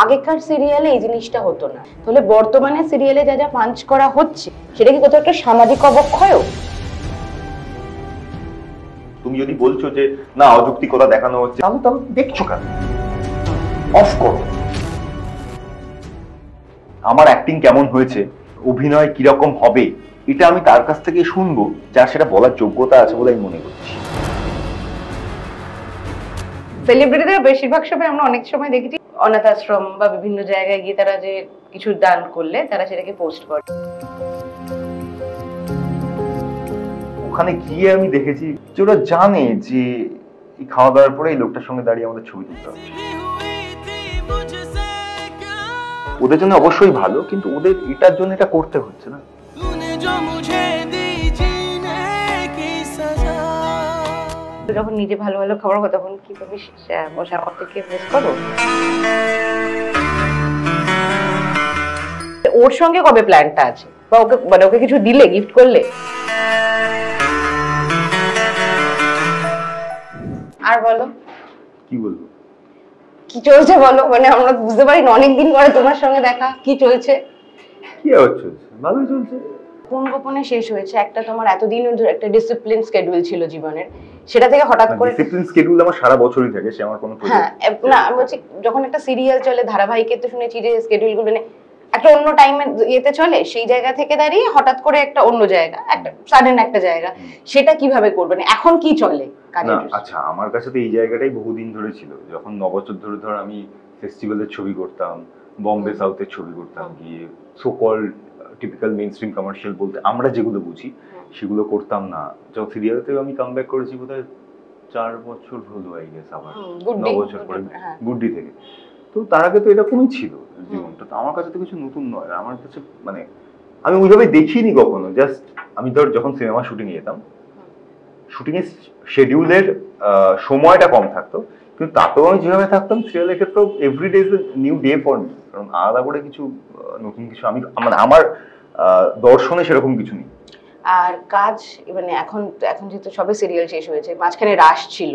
আগেকার সিরিয়ালে এই জিনিসটা হতো না। তাহলে বর্তমানে সিরিয়ালে যা যা পাঞ্চ করা হচ্ছে সেটা কি কোথাও একটা সামাজিক অবক্ষয়? তুমি যদি বলছো যে না অযৌক্তিকতা দেখানো হচ্ছে, তাহলে তাহলে দেখছো কেন? অফ করো। আমার অ্যাক্টিং কেমন হয়েছে, অভিনয় কিরকম হবে, এটা আমি তার কাছ থেকে শুনবো যার সেটা বলার যোগ্যতা আছে বলে আমি মনে করছি। সেলিব্রিটিদের বেশিরভাগ সময় আমরা অনেক সময় দেখেছি অনাথ আশ্রম বা বিভিন্ন জায়গায় গিয়ে তারা যে কিছু দান করলে তারা সেটাকে পোস্ট করে। ওখানে গিয়ে আমি দেখেছি যে ওরা জানে যে এই খাওয়া দাওয়ার পরে এই লোকটার সঙ্গে দাঁড়িয়ে আমাদের ছবি তুলতে হবে। ওদের জন্য অবশ্যই ভালো, কিন্তু ওদের এটার জন্য এটা করতে হচ্ছে না। যখন নিজে ভালো ভালো খাবার হয় তখন কি তুমি বসা থেকে মিস করো? ওর সঙ্গে কবে প্ল্যানটা আছে, বা ওকে মানে ওকে কিছু দিলে, গিফট করলে? আর বলো, কি বলবো, কি চলছে বলো? মানে আমরা বুঝতে পারি না, অনেকদিন পরে তোমার সঙ্গে দেখা, কি চলছে? কি আবার চলছে? ভালোই চলছে। কোন গোপনে শেষ হয়েছে একটা তোমার এতদিন ধরে একটা ডিসিপ্লিন স্কেডিউল ছিল জীবনের, সেটা থেকে হঠাৎ করে ডিসিপ্লিন স্কেডিউল আমার সারা বছরই থাকে, সে আমার কোনো হ্যাঁ না আমি বলছি যখন একটা সিরিয়াল চলে ধারাবাহিকে তো শুনেছি যে স্কেডিউল গুলো একটা অন্য টাইমে ইয়েতে চলে, সেই জায়গা থেকে দাঁড়িয়ে হঠাৎ করে একটা অন্য জায়গা, একটা সাডেন একটা জায়গা, সেটা কিভাবে করবেন? এখন কি চলে কাজে? আচ্ছা, আমার কাছে তো এই জায়গাটাই বহুদিন ধরে ছিল। যখন 9 বছর ধরে ধর আমি ফেস্টিভ্যালের ছবি করতাম, বম্বে সাউথের ছবি করতাম, গিয়ে so called typical mainstream commercial বলতে আমরা যেগুলো বুঝি সেগুলো করতাম না। যখন সিরিয়ালতেও আমি কামব্যাক করেছি বোধহয় 4 বছর হলো, আই গেস, আবার 9 বছর পরে গুড্ডি থেকে। তো তার আগে তো এরকমই ছিল জীবনটা। তো আমার কাছে তো কিছু নতুন নয়। আমার কাছে মানে আমি ওইভাবে দেখিনি কখনো। জাস্ট আমি ধর যখন সিনেমা শুটিং এ যেতাম, শুটিং এর শিডিউলের সময়টা কম থাকতো, কিন্তু তাতেও আমি যেভাবে থাকতাম সিরিয়ালের ক্ষেত্রেও everyday is a new day for me. কারণ আলাদা করে কিছু নতুন কিছু আমি মানে আমার দর্শনে সেরকম কিছু নেই। আর কাজ মানে এখন যেহেতু সবে সিরিয়াল শেষ হয়েছে, মাঝখানে রাশ ছিল,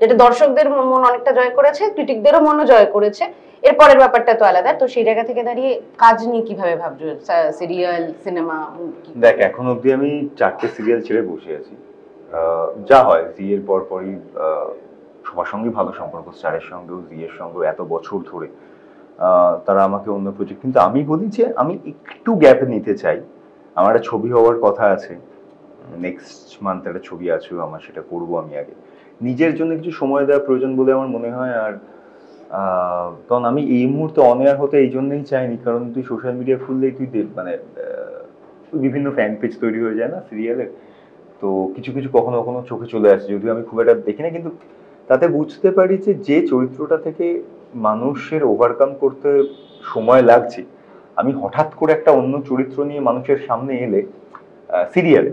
যেটা দর্শকদের মন অনেকটা জয় করেছে, ক্রিটিকদেরও মনও জয় করেছে। এরপরের ব্যাপারটা তো আলাদা। তো সেই জায়গা থেকে দাঁড়িয়ে কাজ নিয়ে কিভাবে ভাবছো? Serial, cinema? দেখ, এখন অব্দি আমি 4টে সিরিয়াল ছেড়ে বসে আছি। যা হয় জিয়ের পর পরই সবার সঙ্গেই ভালো সম্পর্ক, স্টারের সঙ্গেও জিয়ের সঙ্গেও এত বছর ধরে তারা আমাকে অন্য প্রজেক্ট, কিন্তু আমি বলি যে আমি একটু গ্যাপ নিতে চাই। আমার একটা ছবি হওয়ার কথা আছে, নেক্সট মান্থ একটা ছবি আছে আমার, সেটা করবো আমি আগে। নিজের জন্য কিছু সময় দেওয়া প্রয়োজন বলে আমার মনে হয়। আর তখন আমি এই মুহূর্তে অন এয়ার হতে এই জন্যই চাইনি, কারণ তুই সোশ্যাল মিডিয়া খুললেই তুই মানে বিভিন্ন ফ্যান পেজ তৈরি হয়ে যায় না সিরিয়ালের। তো কিছু কিছু কখনো কখনো চোখে চলে আসে, যদিও আমি খুব একটা দেখি না, কিন্তু তাতে বুঝতে পারি যে চরিত্রটা থেকে মানুষের ওভারকাম করতে সময় লাগছে, আমি হঠাৎ করে একটা অন্য চরিত্র নিয়ে মানুষের সামনে এলে সিরিয়ালে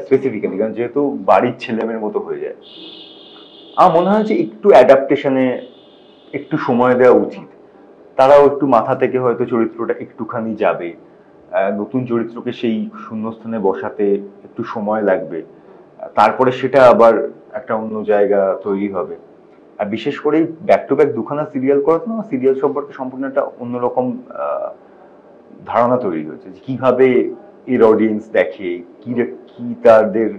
স্পেসিফিক্যালি, কারণ যেহেতু বাড়ির ছেলেমেয়ের মতো হয়ে যায়, আমার মনে হয় যে একটু অ্যাডাপ্টেশনে একটু সময় দেওয়া উচিত। তারাও একটু মাথা থেকে হয়তো চরিত্রটা একটুখানি যাবে, নতুন চরিত্রকে সেই শূন্যস্থানে বসাতে একটু সময় লাগবে, তারপরে সেটা আবার একটা অন্য জায়গা তৈরি হবে। আর বিশেষ করে ব্যাক টু ব্যাক দুখানা সিরিয়াল করাতে না, সিরিয়াল সম্পর্কে সম্পূর্ণ একটা অন্যরকম ধারণা তৈরি হয়েছে যে কিভাবে এর অডিয়েন্স দেখে, কি তাদের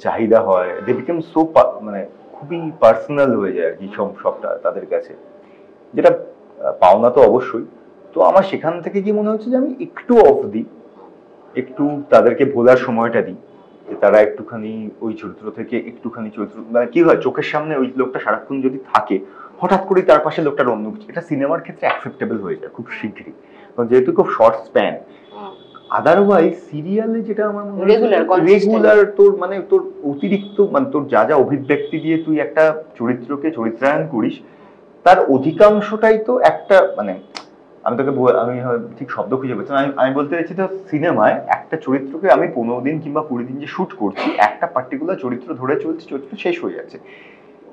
চাহিদা হয়। দে বিকাম সো মানে খুবই পার্সোনাল হয়ে যায় আর কি সবটা তাদের কাছে, যেটা পাওনা তো অবশ্যই। তো আমার সেখান থেকে কি মনে হচ্ছে যে আমি একটু অফ দিই, একটু তাদেরকে ভোলার সময়টা দিই, যে তারা একটুখানি ওই চরিত্র থেকে একটুখানি চরিত্র, মানে কি হয় চোখের সামনে ওই লোকটা সারাক্ষণ যদি থাকে, হঠাৎ করে তার পাশে লোকটার অন্য কিছু, এটা সিনেমার ক্ষেত্রে অ্যাকসেপ্টেবল হয়ে যায় খুব শীঘ্রই, কারণ যেহেতু খুব শর্ট স্প্যান। আদারওয়াইজ সিরিয়ালে যেটা আমার রেগুলার তোর মানে তোর অতিরিক্ত মানে তোর যা যা অভিব্যক্তি দিয়ে তুই একটা চরিত্রকে চরিত্রায়ন করিস, তার অধিকাংশটাই তো একটা মানে আমি ঠিক শব্দ খুঁজে পাচ্ছি না, আমি বলতে চাইছি তো সিনেমায় একটা চরিত্রকে আমি 15 দিন কিংবা 20 দিন যে শুট করছি, একটা পার্টিকুলার চরিত্র ধরে চলছে, চরিত্র শেষ হয়ে যাচ্ছে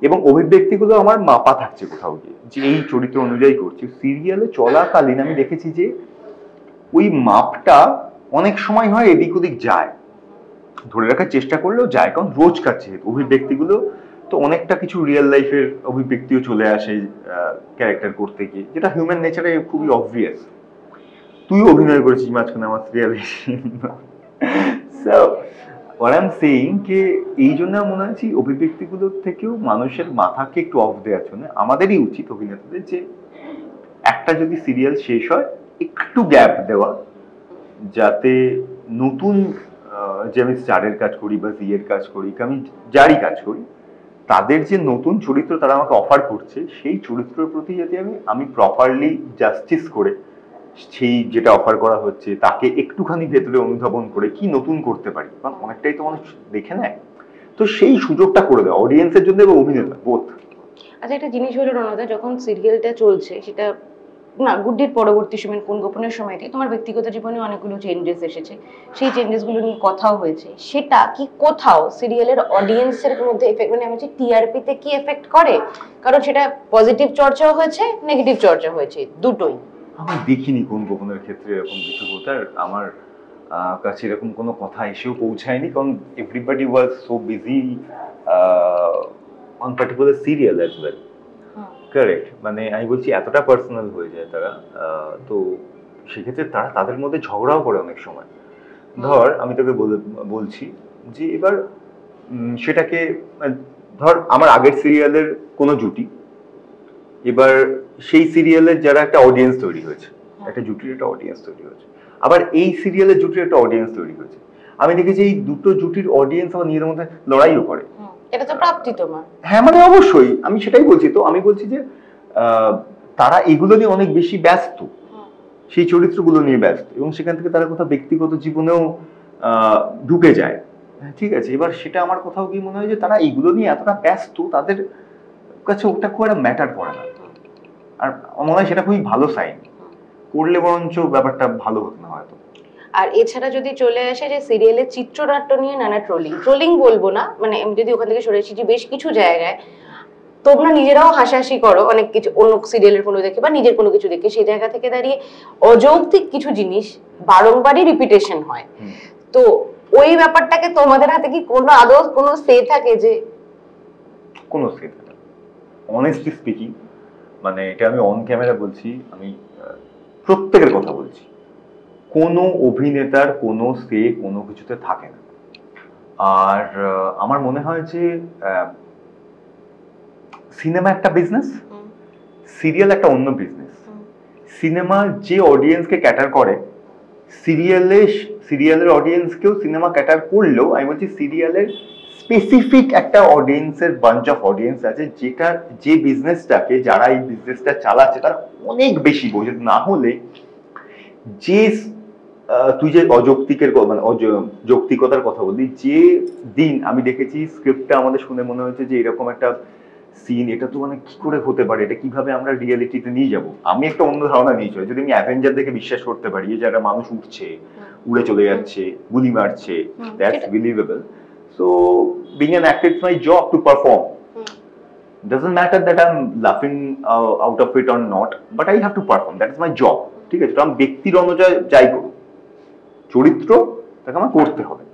এবং অভিব্যক্তিগুলো আমার মাপা থাকছে কোথাও গিয়ে যে এই চরিত্র অনুযায়ী করছি। সিরিয়ালে চলাকালীন আমি দেখেছি যে ওই মাপটা অনেক সময় হয় এদিক ওদিক যায়, ধরে রাখার চেষ্টা করলেও যায়, কারণ রোজকার যেহেতু অভিব্যক্তিগুলো তো অনেকটা কিছু রিয়েল লাইফের অভিব্যক্তিও চলে আসে ক্যারেক্টার করতে গিয়ে, যেটা হিউম্যান নেচারে খুবই অবভিয়াস। তুই অভিনয় করেছিস মাঝখানে আমার সিরিয়ালে। সো what I'm saying কে এই জন্য মনে হচ্ছে অভিব্যক্তিগুলোর থেকেও মানুষের মাথাকে একটু অফ দেওয়ার জন্য আমাদেরই উচিত অভিনেতাদের যে একটা যদি সিরিয়াল শেষ হয় একটু গ্যাপ দেওয়া, যাতে নতুন যে আমি স্টারের কাজ করি বা জি এর কাজ করি, আমি যারই কাজ করি, তাদের যে নতুন চরিত্র তারা আমাকে অফার করছে সেই চরিত্রের প্রতি যাতে আমি প্রপারলি জাস্টিস করে সেই যেটা অফার করা হচ্ছে তাকে একটুখানি ভেতরে অনুধাবন করে কি নতুন করতে পারি, কারণ অনেকটাই তো মানুষ দেখে নেয়, তো সেই সুযোগটা করে দেয় অডিয়েন্সের জন্য এবং অভিনেতা বোথ। আচ্ছা, একটা জিনিস হলো রণদা, যখন সিরিয়ালটা চলছে সেটা না গুড্ডির পরবর্তী সময় কোন গোপনের সময়তে তোমার ব্যক্তিগত জীবনে অনেকগুলো চেঞ্জেস এসেছে, সেই চেঞ্জেসগুলো নিয়ে কথাও হয়েছে, সেটা কি কোথাও সিরিয়ালের অডিয়েন্সের মধ্যে এফেক্ট, মানে আমি বলছি টিআরপি তে কি এফেক্ট করে? কারণ সেটা পজিটিভ চর্চাও হয়েছে, নেগেটিভ চর্চা হয়েছে, দুটোই। আমি দেখিনি কোন গোপনের ক্ষেত্রে এরকম কিছু হতে, আর আমার কাছে এরকম কোনো কথা এসেও পৌঁছায়নি, কারণ everybody was so busy on particular serial as well. Correct, মানে আমি বলছি এতটা পার্সোনাল হয়ে যায় তারা, তো সেক্ষেত্রে তারা তাদের মধ্যে ঝগড়াও করে অনেক সময়। ধর আমি তোকে বলছি যে এবার সেটাকে ধর আমার আগের সিরিয়ালের কোনো জুটি, এবার সেই সিরিয়ালের যারা একটা অডিয়েন্স তৈরি হয়েছে, একটা জুটির একটা অডিয়েন্স তৈরি হয়েছে, আবার এই সিরিয়ালের জুটির একটা অডিয়েন্স তৈরি হয়েছে, আমি দেখেছি এই দুটো জুটির অডিয়েন্স আমার নিজেদের মধ্যে লড়াইও করে। এটা তো প্রাপ্তি তোমার। হ্যাঁ মানে অবশ্যই, আমি সেটাই বলছি, তো আমি বলছি যে তারা এগুলো নিয়ে অনেক বেশি ব্যস্ত, সেই চরিত্রগুলো নিয়ে ব্যস্ত, এবং সেখান থেকে তারা কোথাও ব্যক্তিগত জীবনেও ঢুকে যায়। ঠিক আছে, এবার সেটা আমার কোথাও কি মনে হয় যে তারা এইগুলো নিয়ে এতটা ব্যস্ত, তাদের কাছে ওটা খুব একটা ম্যাটার করে না, আর মনে হয় সেটা খুবই ভালো সাইন, করলে বরঞ্চ ব্যাপারটা ভালো হতো না হয়তো। আর এছাড়া যদি চলে আসে যে সিরিয়ালের চিত্রনাট্য নিয়ে নানা ট্রোলিং বলবো না, মানে আমি যদি ওখান থেকে সরে এসেছি, বেশ কিছু জায়গায় তোমরা নিজেরাও হাসাহাসি করো অনেক কিছু, অন্য সিরিয়ালের কোনো দেখে বা নিজের কোনো কিছু দেখে, সেই জায়গা থেকে দাঁড়িয়ে অযৌক্তিক কিছু জিনিস বারংবারই রিপিটেশন হয়, তো ওই ব্যাপারটাকে তোমাদের হাতে কি কোনো আদৌ কোনো সে থাকে? যে কোনো সে থাকে, অনেস্টলি স্পিকিং, মানে এটা আমি অন ক্যামেরা বলছি, আমি প্রত্যেকের কথা বলছি, কোনো অভিনেতার কোনো সে কোনো কিছুতে থাকে না। আর আমার মনে হয় যে সিনেমা একটা বিজনেস, সিরিয়াল একটা অন্য বিজনেস। সিনেমা যে অডিয়েন্সকে ক্যাটার করে, সিরিয়ালের অডিয়েন্সকেও সিনেমা ক্যাটার করলেও আমি বলছি সিরিয়ালের স্পেসিফিক একটা অডিয়েন্সের বাঞ্চ অফ অডিয়েন্স আছে, যেটা যে বিজনেসটাকে যারা এই বিজনেসটা চালাচ্ছে তারা অনেক বেশি বোঝে। না হলে যে তুই যে অযৌক্তিকের মানে যৌক্তিকতার কথা বললি, যে দিন আমি দেখেছি স্ক্রিপ্টটা আমাদের শুনে মনে হয়েছে যে এরকম একটা সিন, এটা তো মানে কি করে হতে পারে, এটা কিভাবে আমরা রিয়েলিটিতে নিয়ে যাব, আমি একটা অন্য ধারণা নিয়েছি। যদি আমি অ্যাভেঞ্জার দেখে বিশ্বাস করতে পারি যে একটা মানুষ উঠছে, উড়ে চলে যাচ্ছে, গুলি মারছে, that's believable. So being an actor it's my job to perform, doesn't matter that I'm laughing out of it or not, but I have to perform, that is my job. ঠিক আছে, তো আমি ব্যক্তির অনুযায়ী যাই করুন, চরিত্র তাকে আমার করতে হবে,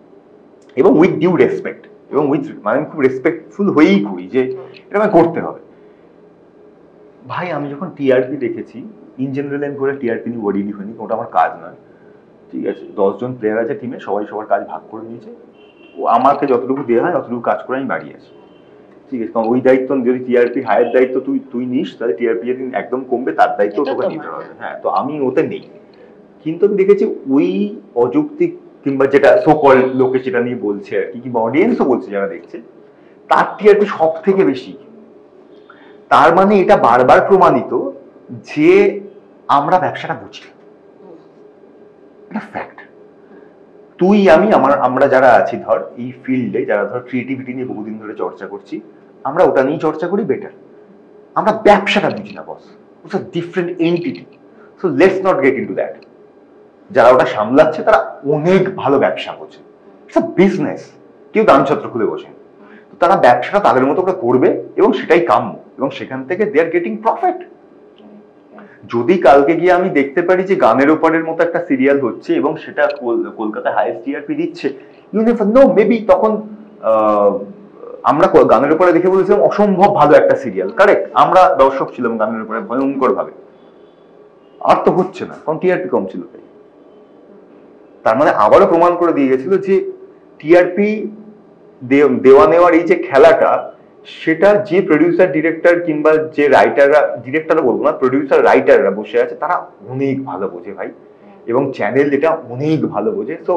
এবং উইথ ডিউ রেসপেক্ট, এবং উইথ মানে আমি খুব রেসপেক্টফুল হয়েই করি যে এটা আমায় করতে হবে। ভাই আমি যখন টিআরপি দেখেছি, ইন জেনারেল আমি করে টিআরপি নিয়ে ওয়ারিডি হয়নি, ওটা আমার কাজ নয়। ঠিক আছে, 10 জন প্লেয়ার আছে টিমে, সবাই সবার কাজ ভাগ করে নিয়েছে, ও আমাকে যতটুকু দেওয়া হয় ততটুকু কাজ করে আমি বাড়ি আসি। ঠিক আছে, কারণ ওই দায়িত্ব যদি টিআরপি হায়ার দায়িত্ব তুই নিস, তাহলে টিআরপি যেদিন একদম কমবে তার দায়িত্ব তোকে নিতে হবে। হ্যাঁ, তো আমি ওতে নেই। কিন্তু আমি দেখেছি ওই অযৌক্তিক কিংবা যেটা সোকল লোকে যেটা নিয়ে বলছে আর কি, কিংবা অডিয়েন্সও বলছে যারা দেখছে, তার টিআরপি সব থেকে বেশি। তার মানে এটা বারবার প্রমাণিত যে আমরা ব্যবসাটা বুঝি, এটা ফ্যাক্ট। তুই আমি আমরা যারা আছি ধর এই ফিল্ডে, যারা ধর ক্রিয়েটিভিটি নিয়ে বহুদিন ধরে চর্চা করছি, আমরা ওটা নিয়ে চর্চা করি বেটার, আমরা ব্যবসাটা বুঝি না boss, it's a different entity. So let's not get into that. যারা ওটা সামলাচ্ছে তারা অনেক ভালো ব্যবসা বোঝে, ইটস আ বিজনেস, কেউ দান ছত্র খুলে বসে, তো তারা ব্যবসাটা তাদের মতো করে করবে এবং সেটাই কাম্য, এবং সেখান থেকে দে আর গেটিং প্রফিট। যদি কালকে গিয়ে আমি দেখতে পারি যে গানের ওপারের মতো একটা সিরিয়াল হচ্ছে এবং সেটা কলকাতায় হাইয়েস্ট টিআরপি দিচ্ছে, ইউ নেভার নো, মেবি তখন আমরা গানের উপরে দেখে বলেছিলাম অসম্ভব ভালো একটা সিরিয়াল, কারেক্ট, আমরা দর্শক ছিলাম গানের উপরে ভয়ঙ্কর ভাবে। আর তো হচ্ছে না, কারণ টিআরপি কম ছিল। তার মানে আবারও প্রমাণ করে দিয়ে গেছিল যে টিআরপি দেওয়া নেওয়ার এই যে খেলাটা, সেটা যে প্রডিউসার ডিরেক্টর কিংবা যে রাইটাররা, ডিরেক্টররা বলবো না, প্রডিউসার রাইটাররা বসে আছে, তারা অনেক ভালো বোঝে ভাই, এবং চ্যানেল এটা অনেক ভালো বোঝে। So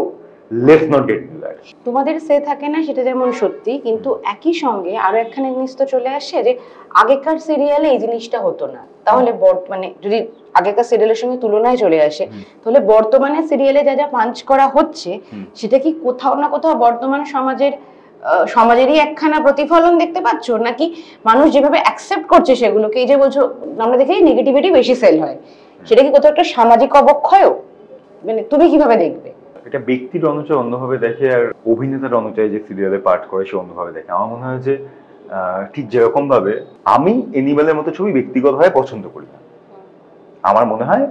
let's not get into that. তোমাদের সে থাকে না সেটা যেমন সত্যি, কিন্তু একই সঙ্গে আরো একখানে জিনিস তো চলে আসে যে আগেকার সিরিয়ালে এই জিনিসটা হতো না, তাহলে মানে যদি আগেকার সিরিয়ালের সঙ্গে তুলনায় চলে আসে, তাহলে বর্তমানে সিরিয়ালে যা যা পাঞ্চ করা হচ্ছে সেটা কি কোথাও না কোথাও বর্তমান সমাজেরই একখানা প্রতিফলন দেখতে পাচ্ছ, নাকি মানুষ যেভাবে অ্যাকসেপ্ট করছে সেগুলোকে, এই যে বলছো আমরা দেখি নেগেটিভিটি বেশি সেল হয়, সেটা কি কোথাও একটা সামাজিক অবক্ষয়ও, মানে তুমি কিভাবে দেখবে? এটা ব্যক্তির অনুযায়ী অন্যভাবে দেখে, আর অভিনেতার অনুযায়ী যে সিরিয়ালে পাঠ করে সে অন্যভাবে দেখে। আমার মনে হয় যে ঠিক যেরকম ভাবে আমি এনিমেলের মতো ছবি ব্যক্তিগতভাবে পছন্দ করি না। আমার মনে হয়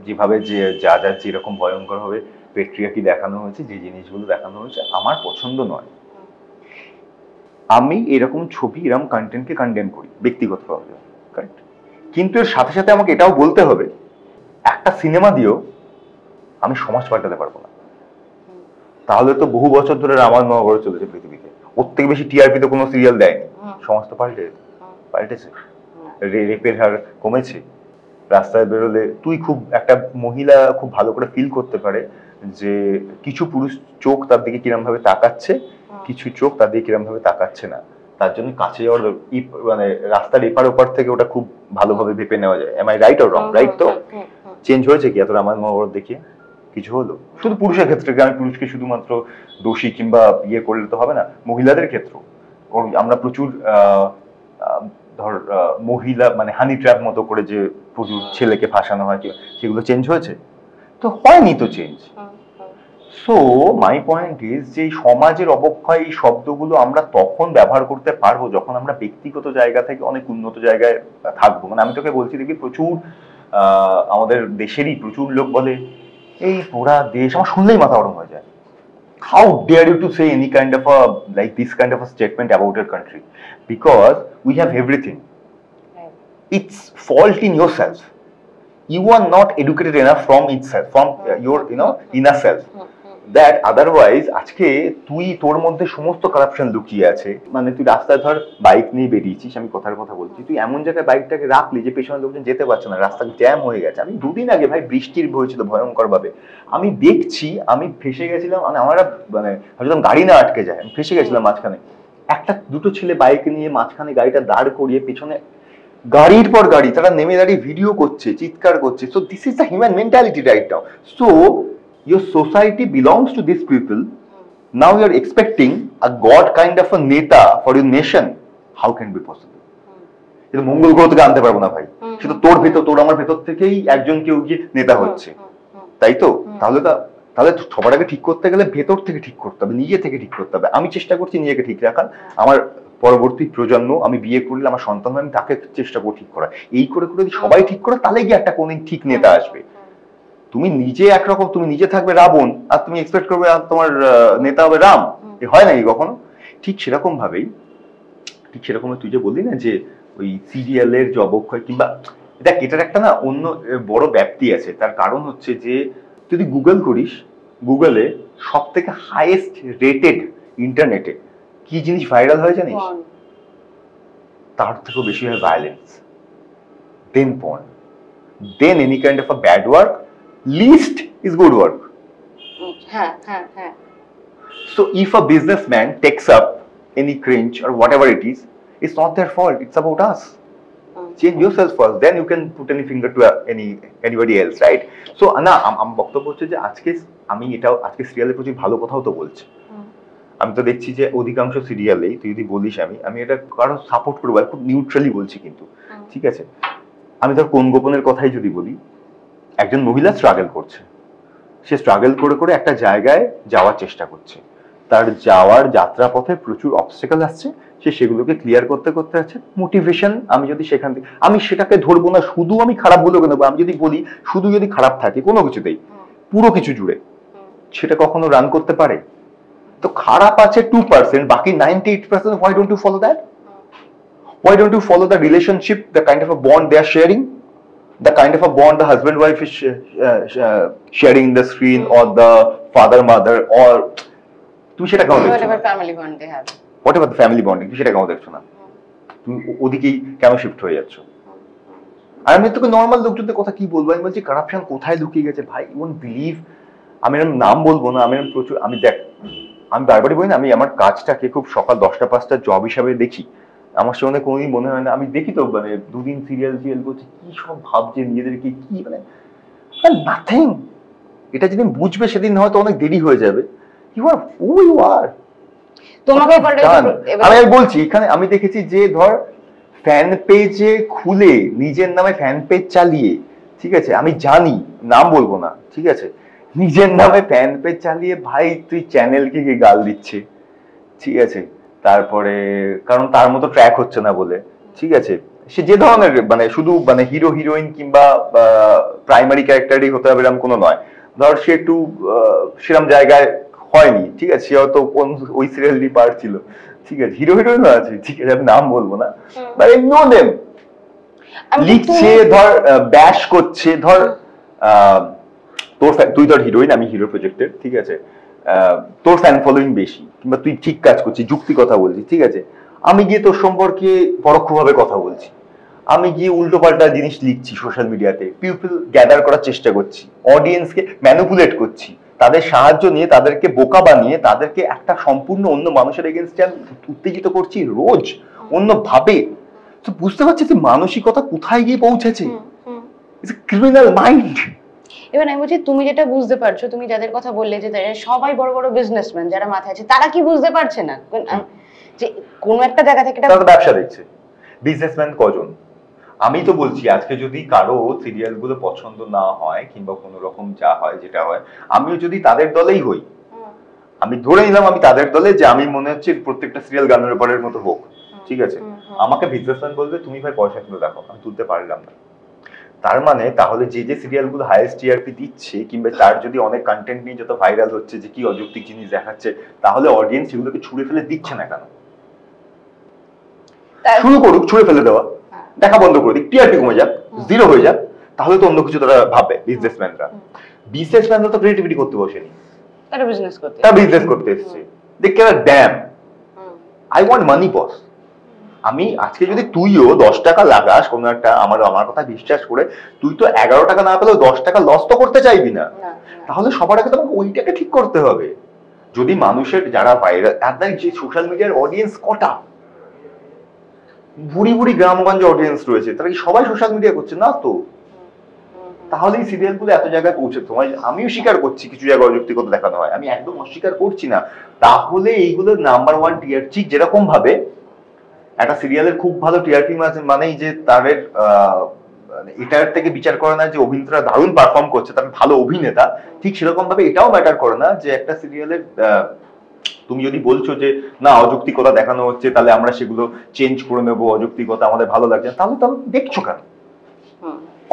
যেভাবে যা যেরকম ভয়ঙ্কর ভাবে পেট্রিয়ার্কি দেখানো হয়েছে, যে জিনিসগুলো দেখানো হয়েছে, আমার পছন্দ নয়। আমি এরকম ছবি, এরকম কন্টেন্টকে কন্ডেম করি ব্যক্তিগতভাবে, কারেক্ট। কিন্তু এর সাথে সাথে আমাকে এটাও বলতে হবে, একটা সিনেমা দিয়েও আমি সমাজ পাল্টাতে পারবো না। তাহলে তো বহু বছর ধরে রামায়ণ মহাভারত চলেছে পৃথিবীতে, ওর থেকে বেশি টিআরপি তো কোনো সিরিয়াল দেয়নি। সমাজ তো পাল্টেছে, রেপের হার কমেছে। রাস্তায় বেরোলে তুই একটা মহিলা খুব ভালো করে ফিল করতে পারে যে কিছু পুরুষ চোখ তার দিকে কিরম ভাবে তাকাচ্ছে, কিছু চোখ তার দিকে কিরম ভাবে তাকাচ্ছে না, তার জন্য কাছে যাওয়ার মানে রাস্তার এপার ওপার থেকে ওটা খুব ভালোভাবে ভেপে নেওয়া যায়। Am I right or wrong? Right তো? চেঞ্জ হয়েছে কি এত রামায়ণ মহাভারত দেখিয়ে? কিছু হলো? শুধু পুরুষের ক্ষেত্রে আমি পুরুষকে শুধুমাত্র দোষী কিংবা ইয়ে করলে তো হবে না, মহিলাদের ক্ষেত্রেও আমরা প্রচুর ধর মহিলা মানে হানি ট্র্যাপ মতো করে যে প্রচুর ছেলেকে ফাঁসানো হয়, সেগুলো চেঞ্জ হয়েছে তো? হয়নি তো change. So my point is যে সমাজের অবক্ষয়, এই শব্দগুলো আমরা তখন ব্যবহার করতে পারবো যখন আমরা ব্যক্তিগত জায়গা থেকে অনেক উন্নত জায়গায় থাকবো। মানে আমি তোকে বলছি, দেখবি প্রচুর আমাদের দেশেরই প্রচুর লোক বলে এই পুরা দেশ, আমার শুনলেই মাথা গরম হয়ে যায়। How dare you to say any kind of this kind of a statement about your country? Because we have everything. It's fault in yourself. You are not educated enough from itself, from your inner self. That otherwise আজকে তুই তোর মধ্যে সমস্ত corruption লুকিয়ে আছে। মানে তুই রাস্তায় ধর বাইক নিয়ে বেরিয়েছিস, আমি কথার কথা বলছি, তুই এমন জায়গায় বাইকটাকে রাখলি যে পেছনে লোকজন যেতে পারছে না, রাস্তা জ্যাম হয়ে গেছে। আমি দুদিন আগে ভাই বৃষ্টির হয়েছিল ভয়ঙ্কর ভাবে, আমি দেখছি, আমি ফেসে গেছিলাম, মানে আমার ভাবছিলাম গাড়ি না আটকে যায়, আমি ফেসে গেছিলাম মাঝখানে। দুটো ছেলে বাইক নিয়ে মাঝখানে গাড়িটা দাঁড় করিয়ে পেছনে গাড়ির পর গাড়ি, তারা নেমে দাঁড়িয়ে ভিডিও করছে, চিৎকার করছে। So this is the human mentality right now. So your society belongs to these people. Now you are expecting a god kind of a neta for your nation. How can it be possible? এটা মঙ্গল গ্রহ থেকে আনতে পারবো না ভাই, সেটা তোর ভেতর, তোর আমার ভেতর থেকেই একজন কেউ গিয়ে নেতা হচ্ছে, তাই তো? তাহলে সবার আগে ঠিক করতে গেলে ভেতর থেকে ঠিক করতে হবে, নিজে থেকে ঠিক করতে হবে। আমি চেষ্টা করছি নিজেকে ঠিক রাখার, আমার পরবর্তী প্রজন্ম, আমি বিয়ে করলে আমার সন্তান, আমি তাকে চেষ্টা করবো ঠিক করা। এই করে করে যদি সবাই ঠিক করে, তাহলে গিয়ে একটা কোনদিন ঠিক নেতা আসবে। তুমি নিজে একরকম, তুমি নিজে থাকবে রাবণ, আর তুমি এক্সপেক্ট করবে তোমার নেতা হবে রাম, এ হয় নাকি কখনো? ঠিক সেরকম ভাবেই, ঠিক সেরকম তুই যে বললি না যে ওই সিরিয়ালের যে অবক্ষয়, কিংবা দেখ এটার একটা না অন্য বড় ব্যাপ্তি আছে। তার কারণ হচ্ছে যে যদি গুগল করিস, গুগলে সব থেকে হাইয়েস্ট রেটেড ইন্টারনেটে কি জিনিস ভাইরাল হয় জানিস? তার থেকেও বেশি হয় violence, then porn, then any kind of a bad work, least is good work. So if a businessman takes up any cringe or whatever it is, it's not their fault, it's about us. Change yourself first, then you can put any finger to anybody else, right? So না আমার বক্তব্য হচ্ছে যে আজকে সিরিয়ালের প্রচুর ভালো কথাও তো বলছে। আমি তো দেখছি যে অধিকাংশ সিরিয়ালেই তুই যদি বলিস, আমি এটা কারো সাপোর্ট করবো, খুব নিউট্রালি বলছি কিন্তু, ঠিক আছে? আমি ধর কোন গোপনের কথাই যদি বলি, একজন মহিলা স্ট্রাগল করছে, সে স্ট্রাগল করে করে একটা জায়গায় যাওয়ার চেষ্টা করছে, তার যাওয়ার যাত্রা পথে প্রচুর অবস্টাকেল আসছে, সে সেগুলোকে ক্লিয়ার করতে করতে আছে। মোটিভেশন, আমি যদি সেখান থেকে, আমি সেটাকে ধরবো না শুধু আমি খারাপ বলবো কেন, আমি যদি বলি শুধু যদি খারাপ থাকে কোনো কিছুতেই, পুরো কিছু জুড়ে, সেটা কখনো রান করতে পারে? তো খারাপ আছে 2%, বাকি 98%, why don't you follow that? Why don't you follow the relationship, the kind of a bond they are sharing, the kind of a bond the husband wife is sharing in the screen, or the father mother, or তুমি সেটা কেন দেখছো? whatever family bond they have, whatever the family bonding, তুমি সেটা কেন দেখছো না? তুমি ওদিকেই কেন শিফট হয়ে যাচ্ছ? আর আমি তোকে নর্মাল লোকজনদের কথা কি বলবো, আমি বলছি কারাপশন কোথায় লুকিয়ে গেছে ভাই, ইউ ওন্ট বিলিভ। আমি এরকম নাম বলবো না, আমি এরকম প্রচুর, আমি দেখ, আমি বারবারই বলি না, আমি আমার কাজটাকে খুব সকাল 10টা-5টা জব হিসাবে দেখি। আমার সঙ্গে কোনোদিন মনে হয় না, আমি দেখি তো মানে দুদিন সিরিয়াল করছি, কি সব ভাবছে নিজেদেরকে, কি মানে নাথিং। এটা যেদিন বুঝবে সেদিন হয়তো অনেক দেরি হয়ে যাবে। You are who you are. তোমাকে আমি বলছি এখানে আমি দেখেছি যে ধর ফ্যান পেজে খুলে নিজের নামে ফ্যান পেজ চালিয়ে, ঠিক আছে, আমি জানি নাম বলবো না, ঠিক আছে, নিজের নামে ফ্যান পেজ চালিয়ে ভাই তুই চ্যানেলকে গিয়ে গাল দিচ্ছে, ঠিক আছে, তারপরে কারণ তার মতো ট্র্যাক হচ্ছে না বলে, ঠিক আছে, সে যে ধরনের মানে শুধু মানে হিরো হিরোইন কিংবা প্রাইমারি ক্যারেক্টারই হতে হবে এরকম কোনো নয়, ধর সে একটু সেরকম জায়গায় হয়নি, ঠিক আছে, সে হয়তো কোন ওই সিরিয়ালটি পার্ট ছিল, ঠিক আছে, হিরো হিরোইন আছে, ঠিক আছে, আমি নাম বলবো না, বাট আই নো দেম, লিখছে, ধর ব্যাশ করছে, ধর তোর তুই ধর হিরোইন, আমি হিরো প্রজেক্টের, ঠিক আছে, তোর ফ্যান ফলোইং বেশি, কিংবা তুই ঠিক কাজ করছিস, যুক্তি কথা বলছিস, ঠিক আছে, আমি গিয়ে তোর সম্পর্কে পরোক্ষভাবে কথা বলছি, আমি গিয়ে উল্টো পাল্টা জিনিস লিখছি সোশ্যাল মিডিয়াতে, পিপল গ্যাদার করার চেষ্টা করছি, অডিয়েন্সকে ম্যানিপুলেট করছি, তাদের সাহায্য নিয়ে তাদেরকে বোকা বানিয়ে তাদেরকে একটা সম্পূর্ণ অন্য মানুষের এগেনস্টে উত্তেজিত করছি রোজ অন্য ভাবে। তো বুঝতে পারছিস যে মানসিকতা কোথায় গিয়ে পৌঁছেছে, ইটস ক্রিমিনাল মাইন্ড। এবার আমি বলছি তুমি যেটা বুঝতে পারছো, তুমি যাদের কথা বললে যে সবাই বড় বড় বিজনেসম্যান যারা মাথায় আছে, তারা কি বুঝতে পারছে না যে কোন একটা জায়গা থেকে তারা ব্যবসা দেখছে? বিজনেসম্যান কজন? আমি তো বলছি আজকে যদি কারো সিরিয়াল গুলো পছন্দ না হয় কিংবা কোনো রকম যা হয় যেটা হয়, আমিও যদি তাদের দলেই হই, আমি ধরে নিলাম আমি তাদের দলে, যে আমি মনে হচ্ছে প্রত্যেকটা সিরিয়াল গানের উপরের মতো হোক, ঠিক আছে, আমাকে বিজনেসম্যান বলবে তুমি ভাই পয়সা তুলে দেখো, আমি তুলতে পারলাম না, তার মানে তাহলে যে যে সিরিয়াল গুলো হাইয়েস্ট টিআরপি দিচ্ছে কিংবা তার যদি অনেক কন্টেন্ট নিয়ে যত ভাইরাল হচ্ছে যে কি অযৌক্তিক জিনিস দেখাচ্ছে, তাহলে অডিয়েন্স সেগুলোকে ছুঁড়ে ফেলে দিচ্ছে না কেন? শুরু করুক ছুঁড়ে ফেলে দেওয়া, দেখা বন্ধ করে দিক, টিআরপি কমে যাক, জিরো হয়ে যাক, তাহলে তো অন্য কিছু তারা ভাববে। বিজনেসম্যানরা তো ক্রিয়েটিভিটি করতে বসেনি, তারা বিজনেস করতে, তারা বিজনেস করতে এসেছে। They care damn, I want money boss. আমি আজকে যদি তুইও 10 টাকা লাগাস কোনো একটা, আমার কথা বিশ্বাস করে, তুই তো 11 টাকা না পেলেও 10 টাকা লস তো করতে চাইবি না, তাহলে সবার আগে তোমাকে ওইটাকে ঠিক করতে হবে। যদি মানুষের যারা ভাইরাল, তাদের যে সোশ্যাল মিডিয়ার অডিয়েন্স কটা, বুড়ি বুড়ি গ্রামগঞ্জে অডিয়েন্স রয়েছে, তারা কি সবাই সোশ্যাল মিডিয়া করছে না? তো তাহলে এই সিরিয়াল গুলো এত জায়গায় পৌঁছে, তোমার আমিও স্বীকার করছি কিছু জায়গায় অযৌক্তিকতা দেখানো হয়, আমি একদম অস্বীকার করছি না, তাহলে এইগুলো নাম্বার 1 টিআরপি, যেরকম ভাবে একটা সিরিয়ালের খুব ভালো টিআরপি মানেই যে তাদের এটার থেকে বিচার করে না যে অভিনেতারা দারুণ পারফর্ম করছে, তারা ভালো অভিনেতা, ঠিক সেরকম ভাবে এটাও ম্যাটার করে না যে একটা সিরিয়ালের তুমি যদি বলছো যে না অযৌক্তিকতা দেখানো হচ্ছে, তাহলে আমরা সেগুলো চেঞ্জ করে নেবো, অযৌক্তিকতা আমাদের ভালো লাগছে, তাহলে দেখছো কেন?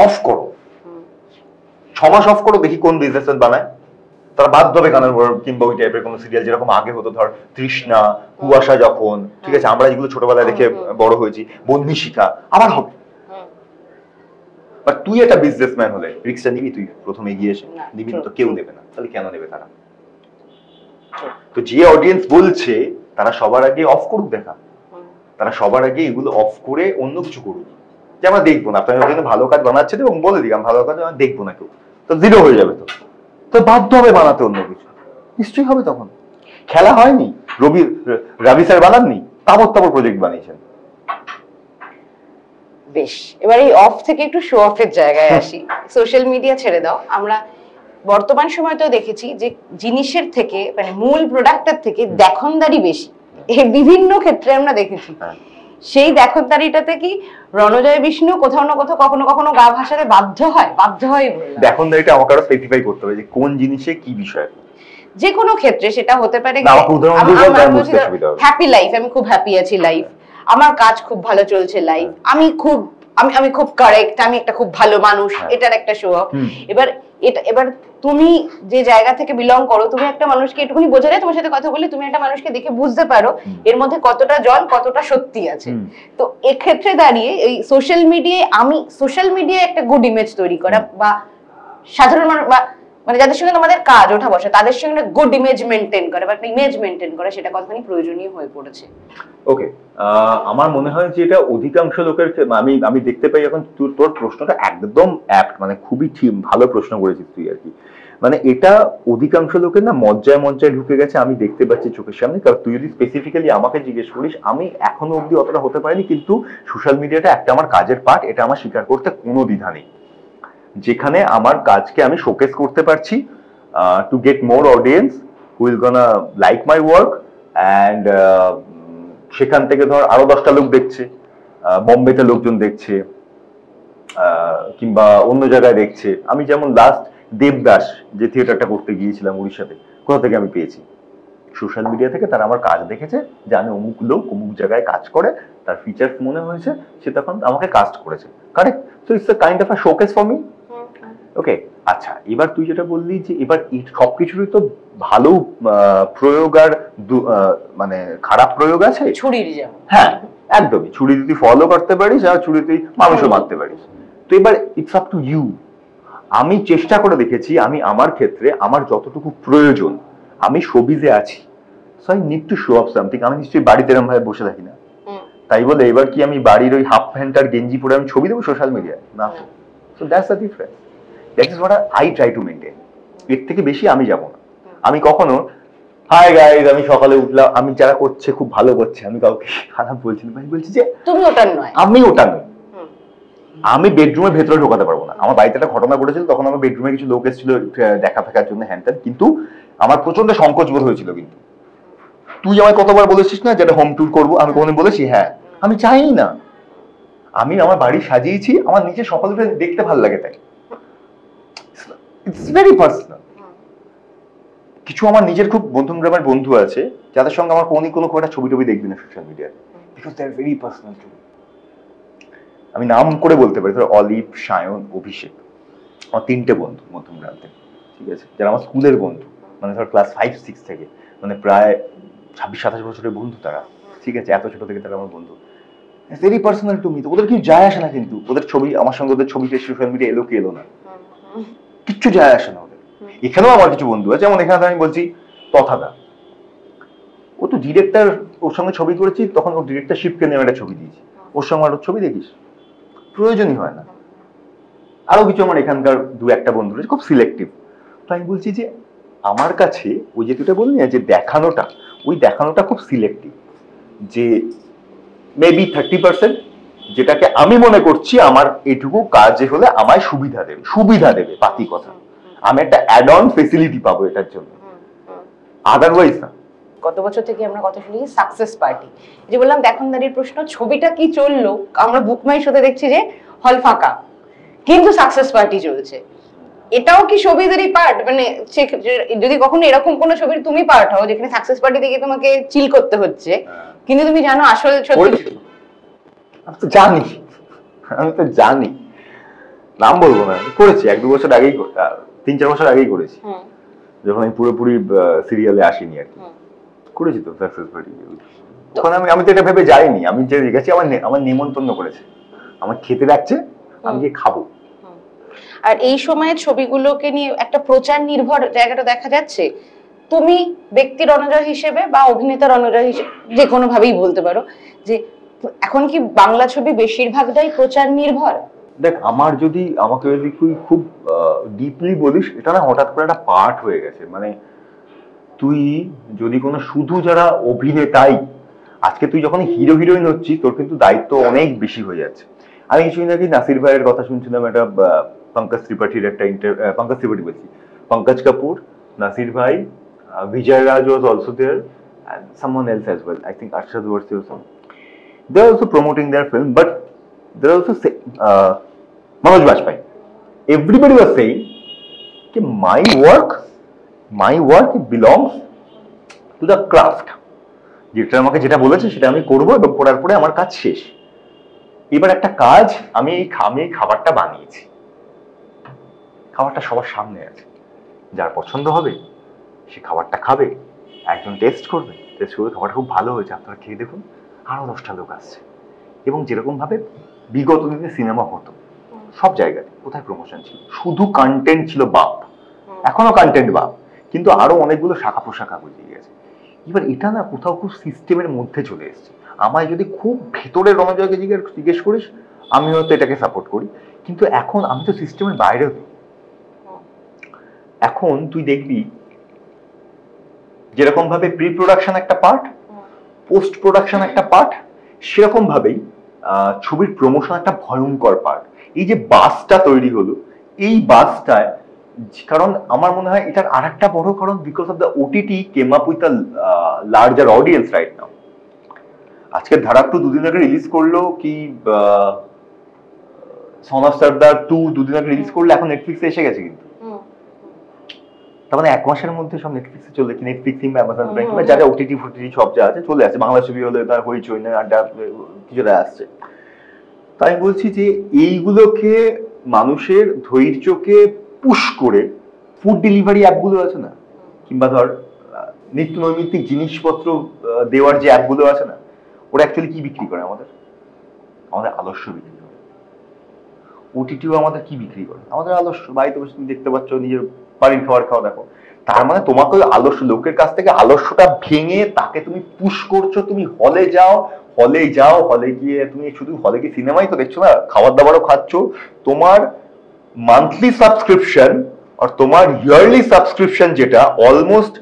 অফ করো, 6 মাস অফ করো, দেখি কোন বিজনেসম্যান বানায়, তারা বাধ্য হবে গানের কিংবা ওই টাইপের কোনো সিরিয়াল, যেরকম আগে হতো ধর তৃষ্ণা, কুয়াশা, যখন, ঠিক আছে, আমরা যেগুলো ছোটবেলায় দেখে বড় হয়েছি, বন্দিশিখা, আবার হবে। বাট তুই একটা বিজনেসম্যান হলে রিস্কটা নিবি? তুই প্রথমে এগিয়ে এসে নিবি? তো কেউ নেবে না, তাহলে কেন নেবে তারা? তো যে অডিয়েন্স বলছে তারা সবার আগে অফ করুক দেখা, তারা সবার আগে এগুলো অফ করে অন্য কিছু করুক, যে আমরা দেখবো না, আপনার ভালো কাজ বানাচ্ছে এবং বলে দিলাম ভালো কাজ আমরা দেখবো না, কেউ তো জিরো হয়ে যাবে, তো বাধ্য হবে বানাতে অন্য কিছু, নিশ্চয়ই হবে। তখন খেলা হয়নি, রবি স্যার বানাননি, তাবর তাবর প্রজেক্ট বানিয়েছেন। বেশ, এবার এই অফ থেকে একটু শো অফের জায়গায় আসি। সোশ্যাল মিডিয়া ছেড়ে দাও, আমরা বর্তমান সময়তেও দেখেছি যে জিনিসের থেকে মানে মূল প্রোডাক্টের থেকে দেখনদারি বেশি, এর বিভিন্ন ক্ষেত্রে আমরা দেখেছি। সেই দেখনদারিটাতে কি রণজয় বিষ্ণু কোথাও না কোথাও কখনো কখনো গা ভাসাতে বাধ্য হয় বললাম। দেখনদারিটা আমাকে আরো স্পেসিফাই করতে হবে যে কোন জিনিসে কি বিষয়, যে কোনো ক্ষেত্রে সেটা হতে পারে হ্যাপি লাইফ, আমি খুব হ্যাপি আছি লাইফ, আমার কাজ খুব ভালো চলছে লাইফ, আমি খুব আমি আমি খুব কারেক্ট, আমি একটা খুব ভালো মানুষ, এটার একটা শো অফ। এবার তুমি যে জায়গা থেকে বিলং করো, তুমি একটা মানুষকে একটুখানি বোঝা যায়, তোমার সাথে কথা বলে তুমি একটা মানুষকে দেখে বুঝতে পারো এর মধ্যে কতটা জল কতটা সত্যি আছে। তো এক্ষেত্রে দাঁড়িয়ে এই সোশ্যাল মিডিয়ায় একটা গুড ইমেজ তৈরি করা, বা সাধারণ মানুষ বা মানে যাদের সঙ্গে তোমাদের কাজ ওঠা বসে তাদের সঙ্গে গুড ইমেজ মেনটেন করা বা একটা ইমেজ মেনটেন করা, সেটা কতখানি প্রয়োজনীয় হয়ে পড়েছে? ওকে, আমার মনে হয় যে এটা অধিকাংশ লোকের, আমি দেখতে পাই এখন তোর প্রশ্নটা একদম অ্যাপ্ট, মানে খুবই ঠিক, ভালো প্রশ্ন করেছিস তুই আর কি। মানে এটা অধিকাংশ লোকের না মজ্জায় ঢুকে গেছে, আমি দেখতে পাচ্ছি চোখের সামনে। কারণ তুই যদি স্পেসিফিক্যালি আমাকে জিজ্ঞেস করিস, আমি এখনো অব্দি অতটা হতে পারিনি, কিন্তু সোশ্যাল মিডিয়াটা একটা আমার কাজের পার্ট, এটা আমার স্বীকার করতে কোনো দ্বিধা নেই। যেখানে আমার কাজকে আমি শোকেস করতে পারছি to get more audience who will gonna like my work, and সেখান থেকে ধর আরো 10টা লোক দেখছে, বোম্বেতে লোকজন দেখছে, কিংবা অন্য জায়গায় দেখছে। আমি যেমন লাস্ট দেবদাস যে থিয়েটারটা করতে গিয়েছিলাম উড়িষ্যাতে, কোথা থেকে আমি পেয়েছি? সোশ্যাল মিডিয়া থেকে। তারা আমার কাজ দেখেছে, জানে অমুক লোক অমুক জায়গায় কাজ করে, তার ফিচার্স মনে হয়েছে, সে তখন আমাকে কাস্ট করেছে। Correct? So it's a kind of a showcase for me. Okay, আচ্ছা, এবার তুই যেটা বললি যে এবার সবকিছুরই তো ভালো প্রয়োগ আর মানে খারাপ প্রয়োগ আছে। ছুরির যেমন, হ্যাঁ একদমই, ছুরি তুই ফলো করতে পারিস আর ছুরি তুই মানুষও মারতে পারিস। তো এবার ইটস আপ টু ইউ। আমি চেষ্টা করে দেখেছি, আমি আমার ক্ষেত্রে আমার যতটুকু প্রয়োজন, আমি শোবিজে আছি, so I need to show off something. আমি নিশ্চয়ই বাড়িতে এরকম ভাবে বসে থাকি না, তাই বলে এবার কি আমি বাড়ির ওই হাফ প্যান্ট আর গেঞ্জি পরে আমি ছবি দেবো সোশ্যাল মিডিয়ায়? না। So that's the difference, that is what I try to maintain. এর থেকে বেশি আমি যাব না। আমি কখনো হাই গাইজ আমি সকালে উঠলাম, আমি যারা করছে খুব ভালো করছে, আমি কাউকে খারাপ বলছি না, আমি বলছি যে তুমি ওটা নয়, আমি ওটা নই। আমি বেডরুমের ভেতরে ঢোকাতে পারবো না। আমার বাড়িতে একটা ঘটনা ঘটেছিল, তখন আমার বেডরুমে কিছু লোক এসেছিল দেখা ফেকার জন্য, হ্যান ত্যান, কিন্তু আমার প্রচন্ড সংকোচ বোধ হয়েছিল। কিন্তু তুই আমায় কতবার বলেছিস না যেটা হোম ট্যুর করবো, আমি কোনোদিন বলেছি? হ্যাঁ, আমি চাইনি না। আমি আমার বাড়ি সাজিয়েছি, আমার নিচে সকাল উঠে দেখতে ভালো লাগে, তাই ইটস ভেরি পার্সোনাল। কিছু আমার নিজের খুব বন্ধুগ্রামের বন্ধু আছে যাদের সঙ্গে আমার কোনো খুব একটা ছবি টবি দেখবি না সোশ্যাল মিডিয়ায়, because they are very personal to me. আমি নাম করে বলতে পারি, ধর অলিভ, সায়ন, অভিষেক, আমার 3টে বন্ধু মধ্যমগ্রাম থেকে, ঠিক আছে, যারা আমার স্কুলের বন্ধু, মানে ধর ক্লাস 5-6 থেকে, মানে প্রায় 26-27 বছরের বন্ধু তারা, ঠিক আছে, এত ছোট থেকে তারা আমার বন্ধু। Very personal to me. তো ওদের কিছু যায় আসে না, কিন্তু ওদের ছবি আমার সঙ্গে, ওদের ছবি সোশ্যাল মিডিয়া এলো কি এলো না, কিচ্ছু যায় আসে না ওদের। এখানেও আমার কিছু বন্ধু আছে, যেমন এখানে আমি বলছি তথাদা, ও তো ডিরেক্টর, ওর সঙ্গে ছবি করেছি, তখন ও ডিরেক্টরশিপকে নিয়ে একটা ছবি দিয়েছি, ওর সঙ্গে আর ছবি দেখিস প্রয়োজনই হয় না। আরো কিছু আমার এখানকার 2-1টা বন্ধু রয়েছে, খুব সিলেক্টিভ। তো আমি বলছি যে আমার কাছে ওই যে তুইটা বললি না যে দেখানোটা, ওই দেখানোটা খুব সিলেক্টিভ, যে মেবি 30% যেটাকে আমি মনে করছি আমার এইটুকু কাজে হলে আমায় সুবিধা দেবে বাকি কথা, আমি একটা অ্যাড অন ফেসিলিটি পাবো এটার জন্য, আদারওয়াইজ না। গত বছর থেকে আমরা কথা শুনি সাকসেস পার্টি, যে বললাম দেখনদারির প্রশ্ন, ছবিটা কি চললো, আমরা বুকমাই শোতে দেখছি যে হল ফাঁকা, কিন্তু সাকসেস পার্টি চলছে। এটাও কি শোবিজেরই পার্ট? মানে যদি কখনো এরকম কোনো ছবির তুমি পার্ট হও যেখানে সাকসেস পার্টি থেকে তোমাকে চিল করতে হচ্ছে, কিন্তু তুমি জানো আসল সত্যি? আমি তো জানি, নাম বলবো না, করেছি 1-2 বছর আগেই, 3-4 বছর আগেই করেছি, যখন আমি পুরোপুরি সিরিয়ালে আসিনি আর কি, করেছি তো সাকসেস পার্টি। তখন আমি তো এটা ভেবে যাইনি, আমি যে গেছি আমার নিমন্ত্রণ করেছে, আমার খেতে ডাকছে, আমি গিয়ে খাবো। আর এই সময়ে ছবিগুলোকে নিয়ে একটা প্রচার নির্ভর জায়গাটা দেখা যাচ্ছে। তুমি ব্যক্তি রণজয় হিসেবে বা অভিনেতা রণজয় হিসেবে যে কোনো ভাবেই বলতে পারো যে এখন কি বাংলা ছবি বেশিরভাগটাই প্রচার নির্ভর? দেখ, আমাকে যদি খুব ডিপলি বলিস, এটা না হঠাৎ করে একটা পার্ট হয়ে গেছে। মানে তুই যদি কোনো শুধু যারা অভিনেতাই, আজকে তুই যখন হিরো হিরোইন হচ্ছিস, তোর কিন্তু দায়িত্ব অনেক বেশি হয়ে যাচ্ছে। আমি কিছুদিন আগে নাসির ভাইয়ের কথা শুনছিলাম, একটা পঙ্কজ ত্রিপাঠীর একটা পঙ্কজ কাপুর, নাসির ভাই, Vijay Raj was also there, and someone else as well. I think Arshad Warsi or something. They are also promoting their film, but they are also Manoj Bajpayee. Everybody was saying that my work belongs to the craft. যেটা আমাকে যেটা বলেছে সেটা আমি করবো, এবং করার পরে আমার কাজ শেষ। এবার একটা কাজ, আমি এই খাবারটা বানিয়েছি, খাবারটা সবার সামনে আছে, যার পছন্দ হবে সে খাবারটা খাবে, একজন টেস্ট করবে, টেস্ট করে খাবারটা খুব ভালো হয়েছে, আপনারা খেয়ে দেখুন, আরো 10টা লোক আসছে। এবং যেরকম ভাবে বিগত দিনে সিনেমা হতো সব জায়গায়, কোথায় প্রমোশন ছিল, শুধু কন্টেন্ট ছিল বাপ, এখনো কন্টেন্ট বাপ, কিন্তু আরো অনেকগুলো শাখা প্রশাখা বুঝিয়ে গেছে। এবার এটা না কোথাও খুব সিস্টেমের মধ্যে চলে এসছে। আমায় যদি খুব ভেতরে রণজয়কে জিজ্ঞেস করিস, আমি হয়তো এটাকে সাপোর্ট করি, কিন্তু এখন আমি তো সিস্টেমের বাইরে হই। এখন তুই দেখবি যেরকম ভাবে প্রি প্রোডাকশন একটা পার্ট, পোস্ট প্রোডাকশন একটা পার্ট, সেরকম ভাবেই ছবির প্রমোশন একটা ভয়ঙ্কর পার্ট। এই যে বাসটা তৈরি হলো, এই বাসটায়, কারণ আমার মনে হয় এটার আর একটা বড় কারণ, because of the OTT came up with a larger audience right now. আজকে ধারাক 2 দুদিন আগে রিলিজ করলো, কি সন অফ সর্দার 2 দুদিন আগে রিলিজ করলো, এখন নেটফ্লিক্সে এসে গেছে। কিন্তু তার মানে 1 মাসের মধ্যে সব নেটফ্লিক্সে চলে, নেটফ্লিক্স কিংবা অ্যামাজন প্রাইম কিংবা যা যা ওটিটি ফুটিটি সব যা আছে চলে আসে। বাংলা ছবি হলে তার হইচই না, আড্ডা কিছুটা আসছে। তাই বলছি যে এইগুলোকে মানুষের ধৈর্যকে পুশ করে, ফুড ডেলিভারি অ্যাপগুলো আছে না, কিংবা ধর নিত্য নৈমিত্তিক জিনিসপত্র দেওয়ার যে অ্যাপগুলো আছে না, ওরা অ্যাকচুয়ালি কি বিক্রি করে? আমাদের আদর্শ বিক্রি করে। ওটিটিও আমাদের কি বিক্রি করে? আমাদের আদর্শ। বাড়িতে বসে তুমি দেখতে পাচ্ছ, নিজের বাড়ির খাবার খাওয়া দেখো। তার মানে তোমাকে আদর্শ, লোকের কাছ থেকে আদর্শটা ভেঙে তাকে তুমি পুশ করছো। তুমি হলে যাও, হলে গিয়ে তুমি শুধু হলে গিয়ে সিনেমাই তো দেখছো না, খাবার দাবারও খাচ্ছ। তোমার মান্থলি সাবস্ক্রিপশন আর তোমার ইয়ারলি সাবস্ক্রিপশন যেটা অলমোস্ট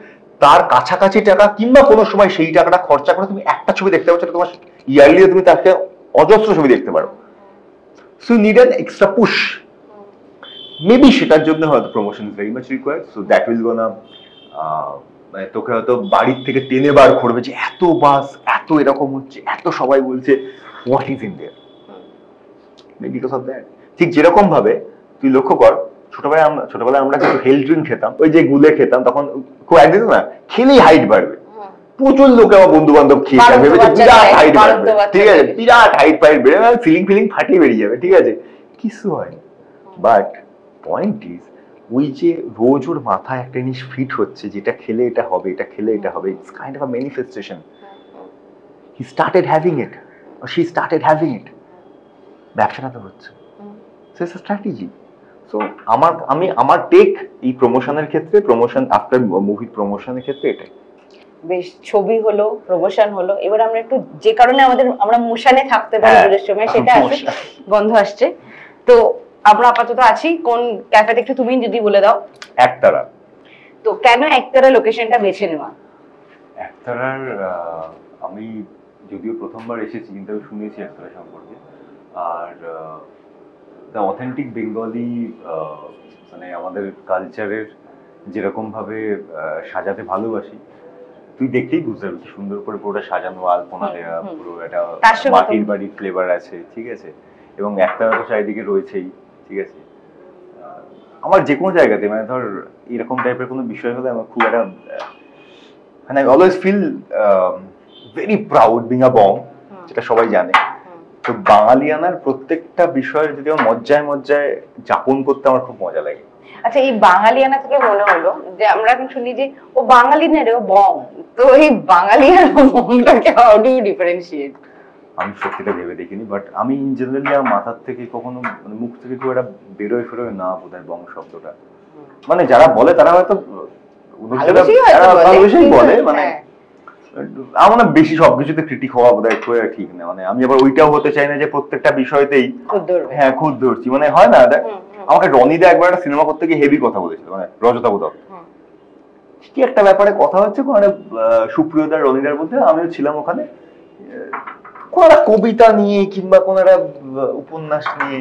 তার কাছাকাছি টাকা, কিংবা কোনো সময় সেই টাকাটা খরচা করে তুমি একটা ছবি দেখতে পাচ্ছ, তোমার ইয়ারলি তুমি তাকে অজস্র ছবি দেখতে পারো। So you need an extra push. Maybe সেটার জন্য হয়তো promotion is very much required. So that will gonna, মানে তোকে হয়তো বাড়ির থেকে টেনে বার করবে যে এত বাস, এত এরকম হচ্ছে, এত সবাই বলছে, what is in their, maybe because of that. ঠিক যেরকম ভাবে তুই লক্ষ্য কর, ছোটবেলায় আমরা কিছু হেলথ ড্রিঙ্ক খেতাম, ওই যে গুলে খেতাম, তখন খুব একদিন না খেলেই হাইট বাড়বে। প্রচুর লোকে আমার বন্ধু বান্ধব খেয়ে যাবে, বিরাট হাইট বাড়বে, ঠিক আছে, বিরাট হাইট ফাইট বেড়ে ফিলিং ফাটিয়ে বেরিয়ে যাবে, ঠিক আছে, কিছু হয়। বাট পয়েন্ট ইজ, ওই যে রোজ ওর মাথায় একটা জিনিস ফিট হচ্ছে, যেটা খেলে এটা হবে, এটা খেলে এটা হবে, it's kind of a manifestation. He started having it, or she started having it, ব্যবসাটা তো হচ্ছে। So it's a strategy. So আমার টেক এই প্রমোশনের ক্ষেত্রে, প্রমোশন আফটার মুভি প্রমোশনের ক্ষেত্রে এটাই। বেশ, ছবি হলো, প্রমোশন হলো, এবার আমরা একটু যে কারণে আমরা মোশনে থাকতে পারি পুরো সময়, সেটা আছে, গন্ধ আসছে। তো আমরা আপাতত আছি কোন ক্যাফেতে, একটু তুমি যদি বলে দাও। একতারা। তো কেন একতারা লোকেশনটা বেছে নেওয়া? একতারার আমি যদিও প্রথমবার এসেছি, কিন্তু আমি শুনেছি একতারা সম্পর্কে। আর দ্য অথেন্টিক বেঙ্গলি, মানে আমাদের কালচারের যেরকম ভাবে সাজাতে ভালোবাসি, তুই দেখতেই বুঝতে পারবি কি সুন্দর করে পুরোটা সাজানো, আলপনা দেওয়া, পুরো একটা মাটির বাড়ির ফ্লেভার আছে, ঠিক আছে। এবং একতারা তো চারিদিকে রয়েছেই, ঠিক আছে। আমার যে কোনো জায়গাতে, মানে ধর এরকম টাইপের কোনো বিষয় হলে আমার খুব একটা, মানে I always feel very proud being a bong, যেটা সবাই জানে। তো বাঙালিয়ানার প্রত্যেকটা বিষয় যদি আমার মজ্জায় যাপন করতে আমার খুব মজা লাগে। আচ্ছা, এই বাঙালিয়ানা থেকে মনে হলো যে আমরা এখন শুনি যে ও বাঙালি না রে, ও বং। তো এই বাঙালিয়ানা বংটাকে হাউ ডু ইউ ডিফারেন্সিয়েট? আমি সত্যিটা ভেবে দেখিনি, বাট আমি ইন জেনারেলি আমার মাথার থেকে কখনো, মানে মুখ থেকে খুব একটা বেরোয় না বোধহয় বং শব্দটা। মানে যারা বলে তারা হয়তো ভালোবেসেই বলে, মানে আমার না বেশি সবকিছুতে ক্রিটিক হওয়া বোধহয় খুব ঠিক না। মানে আমি আবার ওইটাও হতে চাই না যে প্রত্যেকটা বিষয়তেই হ্যাঁ খুদ ধরছি, মানে হয় না। আমাকে রনিদা একবার একটা সিনেমা করতে গিয়ে হেভি কথা বলেছিল, মানে রজতা বোধক কি একটা ব্যাপারে কথা হচ্ছে, মানে সুপ্রিয়দার রনিদার মধ্যে, আমিও ছিলাম ওখানে, কোন একটা কবিতা নিয়ে কিংবা কোন একটা উপন্যাস নিয়ে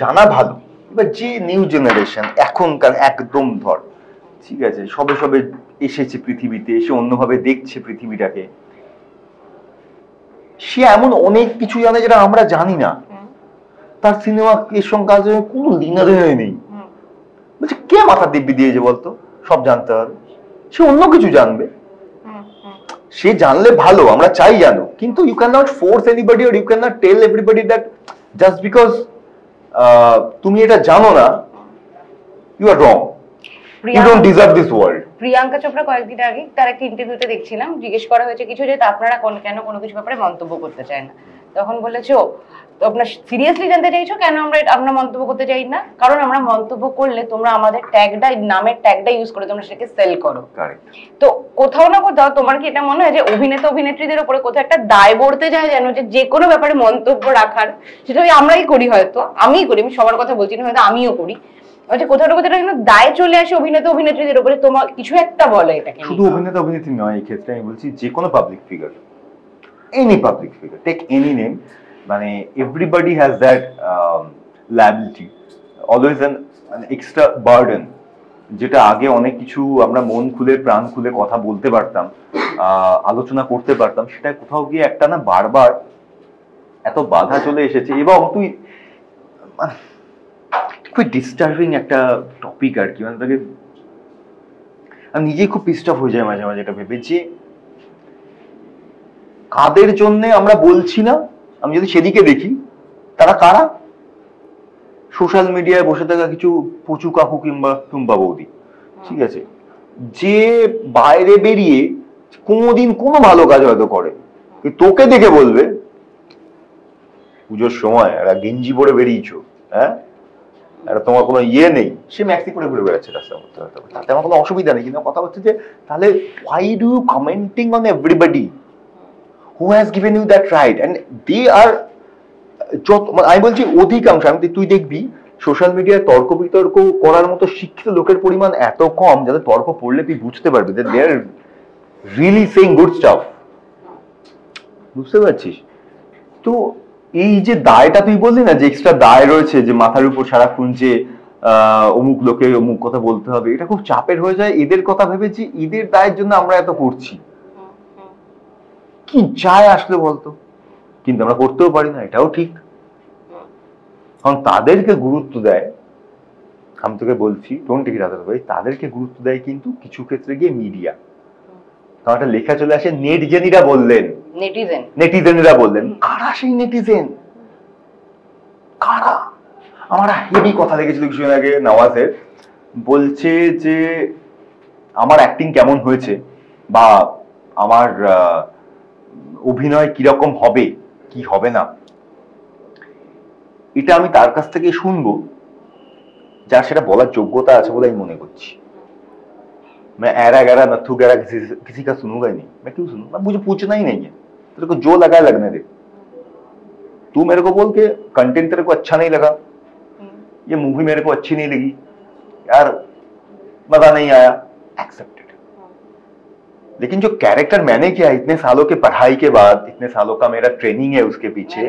জানা ভালো। এবার যে নিউ জেনারেশন এখনকার একদম ধর, ঠিক আছে, সবে এসেছে পৃথিবীতে, এসে অন্যভাবে দেখছে পৃথিবীটাকে, সে এমন অনেক কিছু জানে যেটা আমরা জানি না। তার সিনেমা এর সঙ্গে কাজে কোনো লিনারে নেই। বলছে কে মাথা দিব্যি দিয়েছে বলতো, সব জানতে হবে, সে অন্য কিছু জানবে। সে জানলে ভালো, আমরা চাই জানো, কিন্তু you can not force anybody or you can not tell everybody that just because তুমি এটা জানো না, you are wrong, you don't deserve this world. Priyanka Chopra কয়েকদিন আগে তার একটা ইন্টারভিউতে দেখছিলাম, জিজ্ঞেস করা হয়েছে কিছু যে আপনারা কেন কোনো কিছু ব্যাপারে মন্তব্য করতে চায় না, তখন বলেছে তো আপনার সিরিয়াসলি জানতে চাইছো কেন আমরা মন্তব্য করতে চাই না? কারণ আমরা মন্তব্য করলে তোমরা আমাদের ট্যাগটা, নামের ট্যাগটা ইউজ করে তোমরা সেটাকে সেল করো। তো কোথাও না কোথাও তোমার কি এটা মনে হয় যে অভিনেতা অভিনেত্রীদের উপরে কোথাও একটা দায় বর্তে যায় যেন, যে কোনো ব্যাপারে মন্তব্য রাখার, সেটা আমরাই করি, হয়তো আমিই করি, আমি সবার কথা বলছি না, হয়তো আমিও করি, কোথাও না কোথাও কিন্তু দায় চলে আসে অভিনেতা অভিনেত্রীদের উপরে, তোমার কিছু একটা বলে এটাকে। শুধু অভিনেতা অভিনেত্রী নয়, এই ক্ষেত্রে আমি বলছি যে কোনো public figure, any public figure, take any name, মানে everybody has that liability, always an extra burden, যেটা আগে অনেক কিছু আমরা মন খুলে প্রাণ খুলে কথা বলতে পারতাম, আলোচনা করতে পারতাম, সেটা কোথাও গিয়ে একটা না বারবার এত বাধা চলে এসেছে। এবং তুই খুব ডিস্টার্বিং একটা টপিক আর কি, মানে তাকে আমি নিজেই খুব পিসড অফ হয়ে যায় মাঝে মাঝে এটা ভেবে, যে কাদের জন্য আমরা বলছি না, আমি যদি সেদিকে দেখি তারা কারা, সোশ্যাল মিডিয়ায় বসে থাকা কিছু পচু কাকু কিংবা টুম্পা বৌদি, ঠিক আছে, যে বাইরে বেরিয়ে কোনোদিন কোনো ভালো কাজ হয়তো করে, তোকে দেখে বলবে পুজোর সময় একটা গেঞ্জি পরে বেরিয়েছো, হ্যাঁ, আর তোমার কোনো ইয়ে নেই, সে ম্যাক্সি করে ঘুরে বেড়াচ্ছে রাস্তার মধ্যে, তাতে আমার কোনো অসুবিধা নেই, কিন্তু কথা হচ্ছে যে তাহলে why do you commenting on everybody who has given you that right, and they are, আমি বলছি অধিকাংশ, আমি তুই দেখবি সোশ্যাল মিডিয়ায় তর্ক বিতর্ক করার মতো শিক্ষিত লোকের পরিমাণ এত কম, যাদের তর্ক পড়লে তুই বুঝতে পারবি যে they are really saying good stuff, বুঝতে পারছিস? তো এই যে দায়টা তুই বললি না, যে এক্সট্রা দায় রয়েছে, যে মাথার উপর সারাক্ষণ যে অমুক লোকে অমুক কথা বলতে হবে, এটা খুব চাপের হয়ে যায় এদের কথা ভেবে, যে এদের দায়ের জন্য আমরা এত করছি, কি যায় আসলে বলতো, কিন্তু আমরা করতেও পারি না, এটাও ঠিক। কারণ তাদেরকে গুরুত্ব দেয়, আমি তোকে বলছি don't take it other way, তাদেরকে গুরুত্ব দেয় কিন্তু কিছু ক্ষেত্রে গিয়ে মিডিয়া। কারণ একটা লেখা চলে আসে, নেটিজেনরা বললেন, নেটিজেনরা বললেন, কারা সেই নেটিজেন, কারা? আমার হেভি কথা লেগেছিল কিছুদিন আগে, নওয়াজের বলছে যে আমার অ্যাক্টিং কেমন হয়েছে, বা আমার অভিনয় কিরকম হবে কি হবে না, এটা আমি তার কাছ থেকে শুনবো যার সেটা বলার যোগ্যতা আছে বলে আমি মনে করছি। मैं ऐरा गैरा नथु गैरा किसी का सुनूंगा ही नहीं, मैं क्यों सुनूं, मुझे पूछना ही नहीं है, तेरे को जो लगा लगने दे, तू मेरे को बोल के कंटेंट तेरे को अच्छा नहीं लगा, ये मूवी मेरे को अच्छी नहीं लगी यार, मजा नहीं आया, एक्सेप्टेड। लेकिन जो कैरेक्टर मैंने किया इतने सालों के पढ़ाई के बाद, इतने सालों का मेरा ट्रेनिंग है उसके पीछे,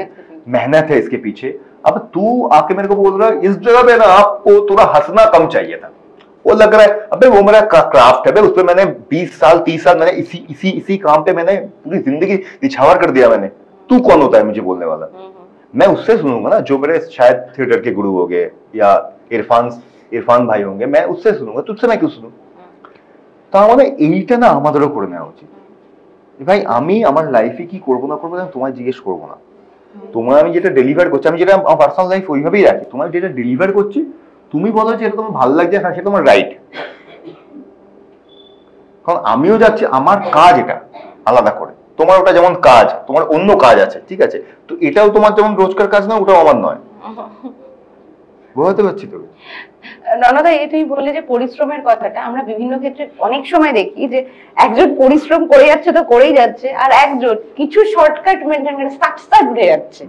मेहनत है इसके पीछे, अब तू आके मेरे को बोल रहा है इस जगह पे ना आपको थोड़ा हंसना कम चाहिए था, वो लग रहा है अबे वो मेरा क्राफ्ट है, उस पे मैंने 20 साल 30 साल मैंने इसी काम पे मैंने पूरी जिंदगी निछावर कर दिया मैंने, तू कौन होता है मुझे बोलने वाला? मैं उससे सुनूंगा ना जो मेरे शायद थिएटर के गुरु हो गए या इरफान भाई होंगे, मैं उससे सुनूंगा, तुझसे मैं क्यों सुनूं? तो আমাদের এইটা না আমাদেরও করে নেওয়া উচিত, ভাই আমি আমার লাইফে কি করবো না করবো তোমায় জিজ্ঞেস করবো না, তোমার আমি যেটা ডেলিভার করছি, আমি যেটা আমার পার্সোনাল লাইফ ওইভাবেই রাখি, তোমার যেটা ডেলিভার করছি তুমি বলো যে এটা তোমার ভালো লাগছে, হ্যাঁ সেটা তোমার রাইট, কারণ আমিও যাচ্ছি আমার কাজ এটা আলাদা করে, তোমার ওটা যেমন কাজ, তোমার অন্য কাজ আছে, ঠিক আছে, তো এটাও তোমার যেমন রোজকার কাজ না, ওটাও আমার নয়, বুঝতে পারছি তো? রণদা, এই তুমি বললে যে পরিশ্রমের কথাটা, আমরা বিভিন্ন ক্ষেত্রে অনেক সময় দেখি যে একজন পরিশ্রম করে যাচ্ছে তো করেই যাচ্ছে, আর একজন কিছু শর্টকাট মেনটেন করে সাকসেস উঠে যাচ্ছে,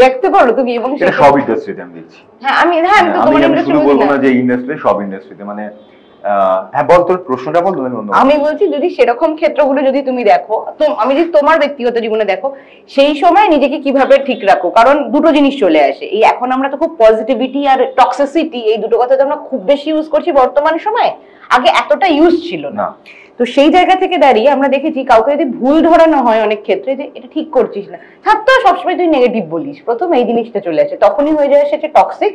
দেখতে পারো তুমি? এবং সেটা সব ইন্ডাস্ট্রিতে আমি দেখছি। হ্যাঁ আমি তো তোমার ইন্ডাস্ট্রি বলবো না যে ইন্ডাস্ট্রি, সব ইন্ডাস্ট্রিতে, মানে হ্যাঁ বল তোর প্রশ্নটা বল। আমি বলছি যদি সেরকম ক্ষেত্রগুলো যদি তুমি দেখো, তো আমি যদি তোমার ব্যক্তিগত জীবনে দেখো, সেই সময় নিজেকে কিভাবে ঠিক রাখো, কারণ দুটো জিনিস চলে আসে, এই এখন আমরা তো খুব পজিটিভিটি আর টক্সিসিটি এই দুটো কথা তো আমরা খুব বেশি ইউজ করছি বর্তমান সময়ে, আগে এতটা ইউজ ছিল না। তো সেই জায়গা থেকে দাঁড়িয়ে আমরা দেখেছি কাউকে যদি ভুল ধরানো হয় অনেক ক্ষেত্রে যে এটা ঠিক করছিস না, থাকতো সবসময় তুই নেগেটিভ বলিস, প্রথম এই জিনিসটা চলে আসে, তখনই হয়ে যায় সেটা টক্সিক,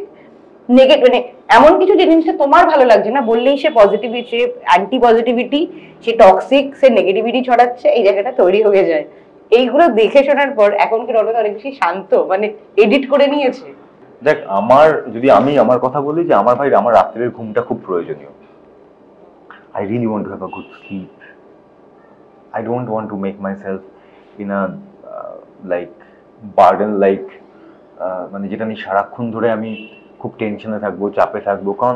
নেগেটিভ মানে এমন কিছু যে জিনিসটা তোমার ভালো লাগছে না বললেই সে পজিটিভিটি, সে অ্যান্টি পজিটিভিটি, সে টক্সিক, সে নেগেটিভিটি ছড়াচ্ছে, এই জায়গাটা তৈরি হয়ে যায়। এইগুলো দেখে শোনার পর এখন কি রণদা অনেক বেশি শান্ত, মানে এডিট করে নিয়েছে? দেখ, যদি আমি আমার কথা বলি, যে আমার ভাই আমার রাত্রের ঘুমটা খুব প্রয়োজনীয়। I really want to have a good sleep. I don't want to make myself in a like burden, like মানে যেটা আমি সারাক্ষণ ধরে আমি খুব টেনশনে থাকবো, চাপে থাকবো। কারণ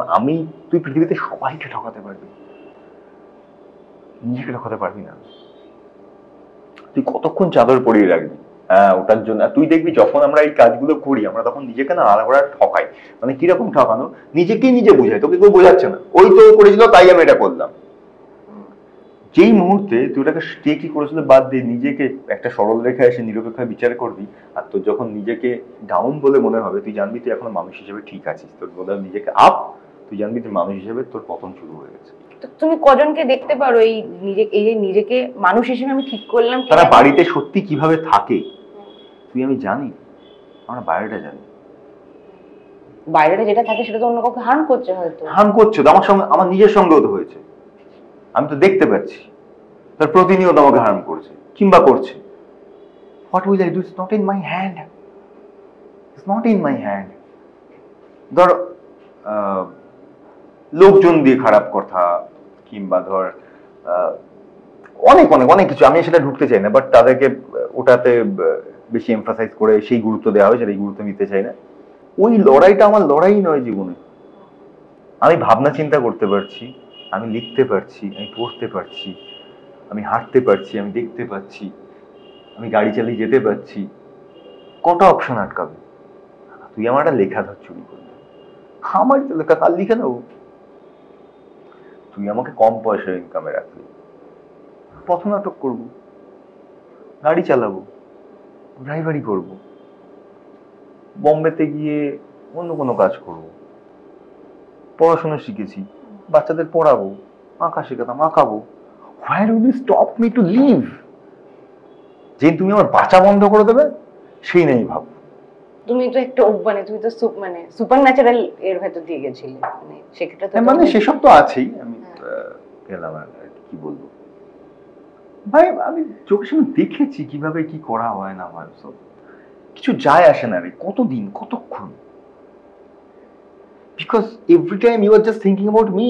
তুই পৃথিবীতে সবাইকে ঠকাতে পারবি, নিজেকে ঠকাতে পারবি না। তুই কতক্ষণ চাদর পরিয়ে রাখবি? হ্যাঁ, ওটার জন্য তুই দেখবি যখন আমরা এই কাজগুলো করি, আমরা তখন নিজেকে না আলাদা ঠকাই। মানে কিরকম ঠকানো, নিজেকেই নিজে বুঝাই, তোকে কেউ বোঝাচ্ছে না। ওই তো করেছিল তাই আমি এটা করলাম। যেই মুহূর্তে তুই ওটাকে কে কি করেছিল বাদ দিয়ে নিজেকে একটা সরল রেখায় এসে নিরপেক্ষ বিচার করবি, আর তোর যখন নিজেকে ডাউন বলে মনে হবে, তুই জানবি তুই এখনো মানুষ হিসেবে ঠিক আছিস। তোর বলে নিজেকে আপ, তুই জানবি তুই মানুষ হিসেবে তোর পতন শুরু হয়ে গেছে। তুমি কজনকে দেখতে পারো এই যে নিজেকে মানুষ হিসেবে আমি ঠিক করলাম, তারা বাড়িতে সত্যি কিভাবে থাকে তুই আমি জানি, আমরা বাইরেটা জানি। বাইরেটা যেটা থাকে সেটা তো অন্য কাউকে হার্ম করছে, হয়তো হার্ম করছে তো আমার সঙ্গে, আমার নিজের সঙ্গেও তো হয়েছে, আমি তো দেখতে পাচ্ছি। তার প্রতিনিয়ত আমাকে হার্ম করছে কিংবা করছে। What will I do? It's not in my hand, it's not in my hand. ধর লোকজন দিয়ে খারাপ কথা, কিংবা ধর অনেক অনেক অনেক কিছু, আমি সেটা ঢুকতে চাই না, বাট তাদেরকে ওটাতে বেশি এমফাসাইজ করে সেই গুরুত্ব দেওয়া হয়, সেটা গুরুত্ব নিতে চাই না। ওই লড়াইটা আমার লড়াই নয় জীবনে। আমি ভাবনা চিন্তা করতে পারছি, আমি লিখতে পারছি, আমি পড়তে পারছি, আমি হাঁটতে পারছি, আমি দেখতে পাচ্ছি, আমি গাড়ি চালিয়ে যেতে পারছি। কটা অপশন আটকাবে? তুই আমার একটা লেখা ধর চুরি করবি, আমার তো লেখা কাল লিখে নেবো। তুই আমাকে কম পয়সার ইনকামে রাখবি, পথ নাটক করবো, গাড়ি চালাবো, ড্রাইভারি করবো, বোম্বেতে গিয়ে অন্য কোনো কাজ করবো, পড়াশোনা শিখেছি, বাচ্চাদের পড়াবো, আঁকা শেখাতাম, আঁকাবো। Where will you stop me to live? যে তুমি আমার বাঁচা বন্ধ করে দেবে সেই নেই ভাব। তুমি তো একটু মানে তুমি তো সুপার ন্যাচারাল এর ভেতর দিয়ে গেছিলে, মানে সেটা তো মানে সেসব তো আছেই। আমি গেলাম আর কি বলবো ভাই, আমি চোখের সামনে দেখেছি কিভাবে কি করা হয় না হয়, সব কিছু যায় আসে না রে। কতদিন, কতক্ষণ? Because every time you are just thinking about me.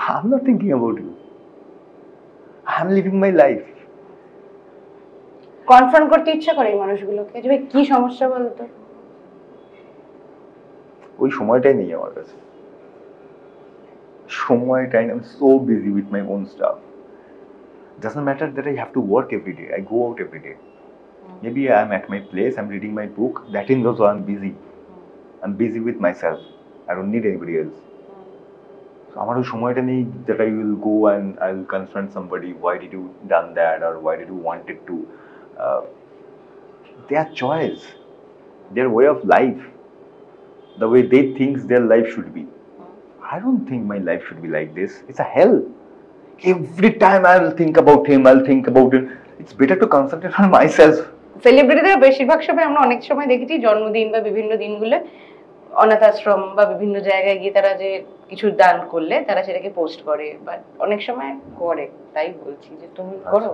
I'm not thinking about you. I'm living my life. Confront করতে ইচ্ছা করে এই মানুষগুলোকে, যে কি সমস্যা বলতো? ওই সময়টাই নেই আমার কাছে, সময়টাই। I'm so busy with my own stuff. Doesn't matter that I have to work every day. I go out every day. Maybe I'm at my place, I'm reading my book. That is also I'm busy. I'm busy with myself. I don't need anybody else. So আমার ওই সময়টা নেই that I will go and I will confront somebody. Why did you done that? Or why did you wanted to? Their choice, their way of life, the way they think their life should be. I don't think my life should be like this. It's a hell. Every time I'll think about him, I'll think about it. It's better to concentrate on myself. সেলিব্রিটিদের বেশিরভাগ সময় আমরা অনেক সময় দেখেছি জন্মদিন বা বিভিন্ন দিনগুলো অনাথ আশ্রম বা বিভিন্ন জায়গায় গিয়ে তারা যে কিছু দান করলে তারা সেটাকে পোস্ট করে, বাট অনেক সময় করে। তাই বলছি যে তুমি করো।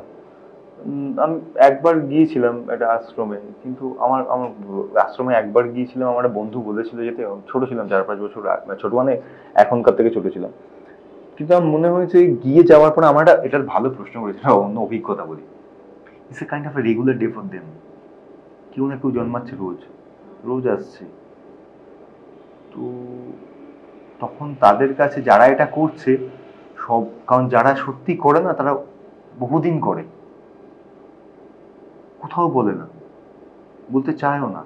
আমি একবার গিয়েছিলাম একটা আশ্রমে, কিন্তু আমার আশ্রমে একবার গিয়েছিলাম, আমার একটা বন্ধু বলেছিল যেতে। ছোট ছিলাম, 4-5 বছর, ছোট মানে এখনকার থেকে ছোট ছিলাম। কিন্তু আমার মনে হয়েছে গিয়ে যাওয়ার পরে আমার এটার ভালো প্রশ্ন করেছে, অন্য অভিজ্ঞতা বলি। It's a kind of a regular day for them. কেউ না কেউ জন্মাচ্ছে, রোজ রোজ আসছে। তো তখন তাদের কাছে যারা এটা করছে সব, কারণ যারা সত্যি করে না তারা বহুদিন করে, কোথাও বলে না, বলতে চায়ও না।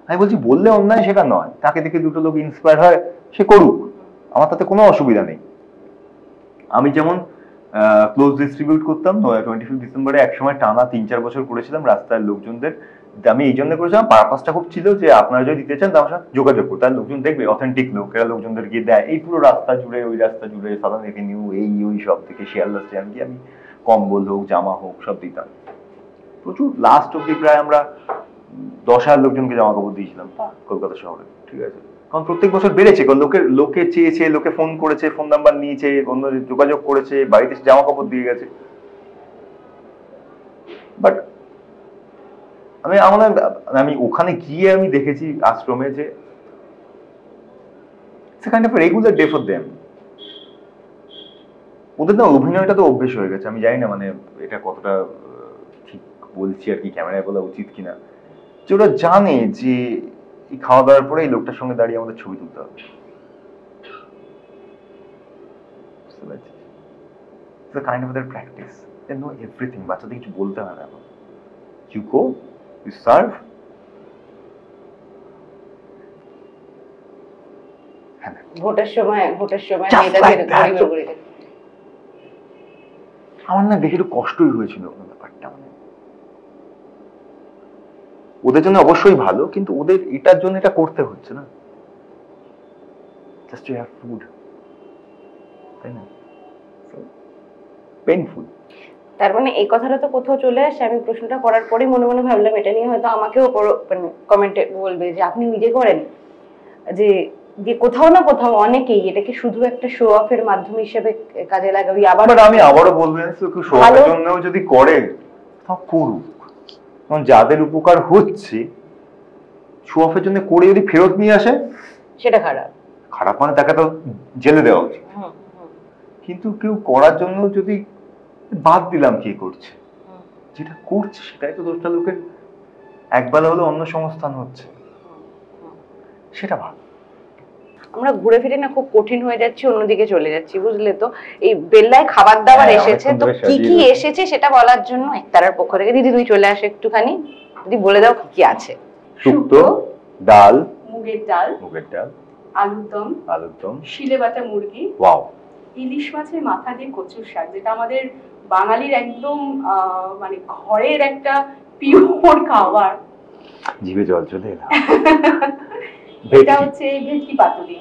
আমি বলছি বললে অন্যায় সেটা নয়, তাকে দেখে দুটো লোক ইন্সপায়ার হয়, সে করুক, আমার তাতে কোনো অসুবিধা নেই। আমি যেমন ক্লোজ ডিস্ট্রিবিউট করতাম 25 ডিসেম্বরে একসময় টানা 3-4 বছর করেছিলাম রাস্তার লোকজনদের। আমি এই জন্য করেছিলাম, পারপাসটা খুব ছিল যে আপনারা যদি দিতে চান তার সাথে যোগাযোগ করুন, তার লোকজন দেখবে অথেন্টিক লোক, এরা লোকজনদের গিয়ে দেয়। এই পুরো রাস্তা জুড়ে, ওই রাস্তা জুড়ে, সাধারণ এভিনিউ, এই ওই সব থেকে শিয়ালদা স্ট্যান্ড গিয়ে আমি কম্বল হোক, জামা হোক, সব দিতাম। প্রচুর, লাস্ট অব্দি প্রায় আমরা 10,000 লোকজনকে জামা কাপড় দিয়েছিলাম কলকাতা শহরে, ঠিক আছে। কারণ প্রত্যেক বছর বেড়েছে, কারণ লোকে চেয়েছে, লোকে ফোন করেছে, ফোন নাম্বার নিয়েছে, অন্য যোগাযোগ করেছে, বাড়িতে জামা কাপড় দিয়ে গেছে। বাট আমি ওখানে গিয়ে আমি দেখেছি আশ্রমে যে kind of a regular day for them. ওদের না অভিনয়টা তো অভ্যেস হয়ে গেছে। আমি জানি না মানে এটা কতটা ঠিক বলছি আর কি, ক্যামেরায় বলা উচিত কিনা, যে ওরা জানে যে এই খাওয়া দাওয়ার পরে এই লোকটার সঙ্গে দাঁড়িয়ে আমাদের ছবি তুলতে হবে। It's a kind of their practice. They know everything. বাচ্চাদের কিছু বলতে হয় না এখন। You go, you serve. ভোটের সময় আমার না দেখে একটু কষ্টই হয়েছিল ব্যাপারটা। মানে ওদের জন্য অবশ্যই ভালো, কিন্তু ওদের এটার জন্য এটা করতে হচ্ছে না, জাস্ট টু হ্যাভ ফুড, তাই না? পেইনফুল। তার মানে এই কথাটা তো কোথাও চলে আসে। আমি প্রশ্নটা করার পরেই মনে মনে ভাবলাম এটা নিয়ে হয়তো আমাকেও মানে কমেন্টে বলবে যে আপনি নিজে করেন, যে কোথাও না কোথাও অনেকেই এটাকে শুধু একটা শো অফের মাধ্যম হিসেবে কাজে লাগাবি। আবার আমি আবারও বলবো, শো অফের জন্য যদি করে তা করুক, কারণ যাদের উপকার হচ্ছে শো অফের জন্য করে যদি ফেরত নিয়ে আসে সেটা খারাপ। খারাপ মানে তাকে তো জেলে দেওয়া উচিত। কিন্তু কেউ করার জন্য যদি বাদ দিলাম, কে করছে, যেটা করছে সেটাই তো দশটা লোকের একবেলা হলো অন্য সংস্থান হচ্ছে, সেটা ভালো। আমরা ঘুরে ফিরে না খুব কঠিন হয়ে যাচ্ছি, অন্যদিকে চলে যাচ্ছি, বুঝলে তো। এই বেল্লায় খাবার দাবার এসেছে, তো কি কি এসেছে সেটা বলার জন্য একতারার পক্ষ থেকে দিদি তুমি চলে আসো একটুখানি, দিদি বলে দাও কি কি আছে। শুক্তো, ডাল, মুগের ডাল, আলুর দম, শিলে বাটা মুরগি, ওয়াও, ইলিশ মাছের মাথা দিয়ে কচুর শাক, যেটা আমাদের বাঙালির একদম মানে ঘরের একটা পিওর খাবার। জিভে জল চলে এলো। এটা হচ্ছে ভেটকি পাতুরি,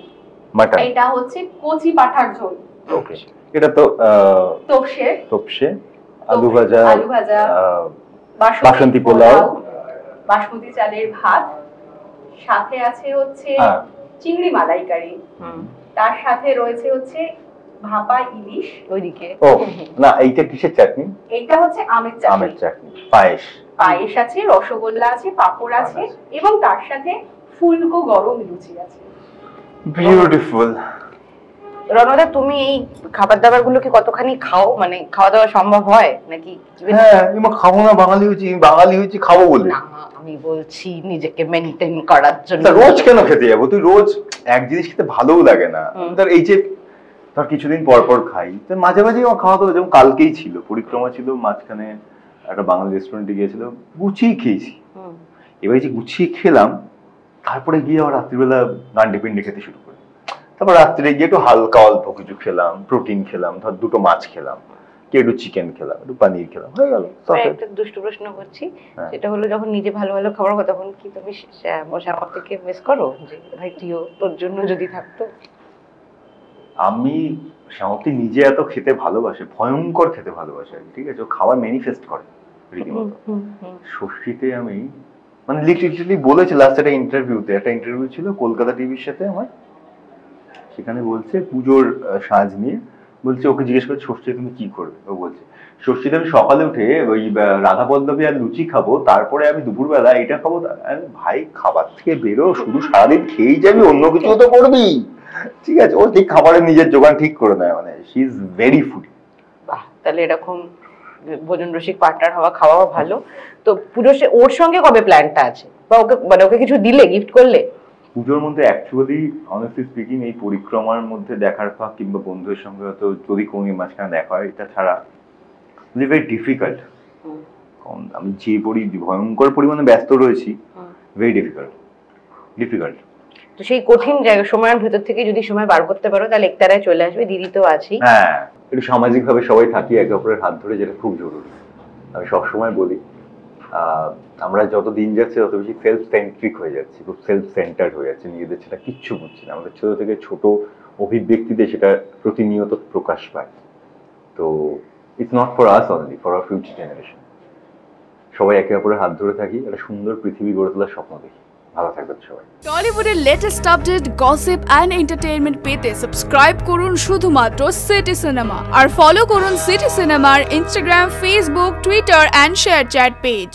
মাটন। এটা হচ্ছে কচি পাঠার ঝোল। ওকে, এটা তো তোপসে, আলু ভাজা, বাসন্তী পোলাও, বাসমতি চালের ভাত, সাথে আছে হচ্ছে চিংড়ি মালাইকারি, তার সাথে রয়েছে হচ্ছে ভাপা ইলিশ। ওইদিকে ও না, এইটা কিসের চাটনি? এইটা হচ্ছে আমের চাটনি। পায়েস আছে, রসগোল্লা আছে, পাপড় আছে, এবং তার সাথে ফুলকো গরম লুচি আছে। বিউটিফুল। রণদা, তুমি এই খাবার দাবার গুলো কি কতখানি খাও? মানে খাওয়া দাওয়া সম্ভব হয় নাকি? হ্যাঁ, আমি খাবো না, বাঙালি হয়েছি খাবো বলে না, আমি বলছি নিজেকে মেইনটেইন করার জন্য। রোজ কেন খেতে যাবো? তুই রোজ এক জিনিস খেতে ভালোও লাগে না। ধর এই যে ধর কিছুদিন পর পর খাই, তো মাঝে মাঝে আমার খাওয়া দাওয়া, যেমন কালকেই ছিল পরিক্রমা ছিল, মাঝখানে একটা বাঙালি রেস্টুরেন্টে গিয়েছিল, গুছিয়ে খেয়েছি। এবার যে গুছিয়ে খেলাম, তারপরে গিয়ে আবার রাত্রিবেলা গান্ডে পিন্ডে খেতে শুরু করি। তারপর রাত্রে গিয়ে একটু হালকা অল্প কিছু খেলাম, প্রোটিন খেলাম, ধর দুটো মাছ খেলাম, কি একটু চিকেন খেলাম, একটু পনির খেলাম, হয়ে গেল। একটা দুষ্ট প্রশ্ন করছি, সেটা হলো যখন নিজে ভালো ভালো খাবার হয় তখন কি তুমি আমার থেকে মিস করো যে ভাই তুইও, তোর জন্য যদি থাকতো? আমি শ্যামতী নিজে এত খেতে ভালোবাসে, ভয়ঙ্কর খেতে ভালোবাসে, ঠিক আছে, ও খাবার ম্যানিফেস্ট করে রীতিমতো। ষষ্ঠীতে আমি মানে লিটারালি বলেছে, লাস্ট একটা ইন্টারভিউ ছিল কলকাতা টিভির সাথে আমার, সেখানে বলছে পুজোর সাজ নিয়ে, বলছে ওকে জিজ্ঞেস করছে ষষ্ঠীতে তুমি কি করবে, ও বলছে ষষ্ঠীতে আমি সকালে উঠে ওই রাধা পল্লবী আর লুচি খাবো, তারপরে আমি দুপুরবেলা এটা খাবো। ভাই, খাবার থেকে বেরো, শুধু সারাদিন খেয়েই যাবি, অন্য কিছু তো করবি, ঠিক আছে? ও ঠিক খাবারের নিজের জোগান ঠিক করে নেয়, মানে শি ইজ ভেরি ফুডি। বাহ, তাহলে এরকম ভোজন রসিক পার্টনার হওয়া, খাওয়াও ভালো। তো পুজো ওর সঙ্গে কবে প্ল্যানটা আছে, বা ওকে মানে ওকে কিছু দিলে, গিফট করলে? পুজোর মধ্যে অ্যাকচুয়ালি অনেস্টলি স্পিকিং এই পরিক্রমার মধ্যে দেখার পর কিংবা বন্ধুদের সঙ্গে হয়তো যদি কোনো মাঝখানে দেখা হয়, এটা ছাড়া ভেরি ডিফিকাল্ট। আমি যে ভয়ঙ্কর পরিমাণে ব্যস্ত রয়েছি, ভেরি ডিফিকাল্ট। তো সেই কঠিন জায়গা সময়ের ভেতর থেকে যদি সময় বার করতে পারো, তাহলে একতারায় চলে আসবে। দিদি তো আছেই। হ্যাঁ, একটু সামাজিকভাবে সবাই থাকি একে অপরের হাত ধরে, যেটা খুব জরুরি। আমি সবসময় বলি, আমরা যত দিন যাচ্ছে তত বেশি সেলফ সেন্ট্রিক হয়ে যাচ্ছি, খুব সেলফ সেন্টার্ড হয়ে যাচ্ছে, নিজেদের সেটা কিচ্ছু বুঝছি না। আমাদের ছোট থেকে ছোট অভিব্যক্তিতে সেটা প্রতিনিয়ত প্রকাশ পায়। তো it's not for us only, for our future generation. সবাই একে অপরের হাত ধরে থাকি, একটা সুন্দর পৃথিবী গড়ে তোলার স্বপ্ন দেখি। ভালো থাকবেন সবাই। টলিউডের latest update, gossip and entertainment পেতে সাবস্ক্রাইব করুন শুধুমাত্র সিটি সিনেমা আর ফলো করুন সিটি সিনেমার Instagram, Facebook, Twitter and ShareChat page.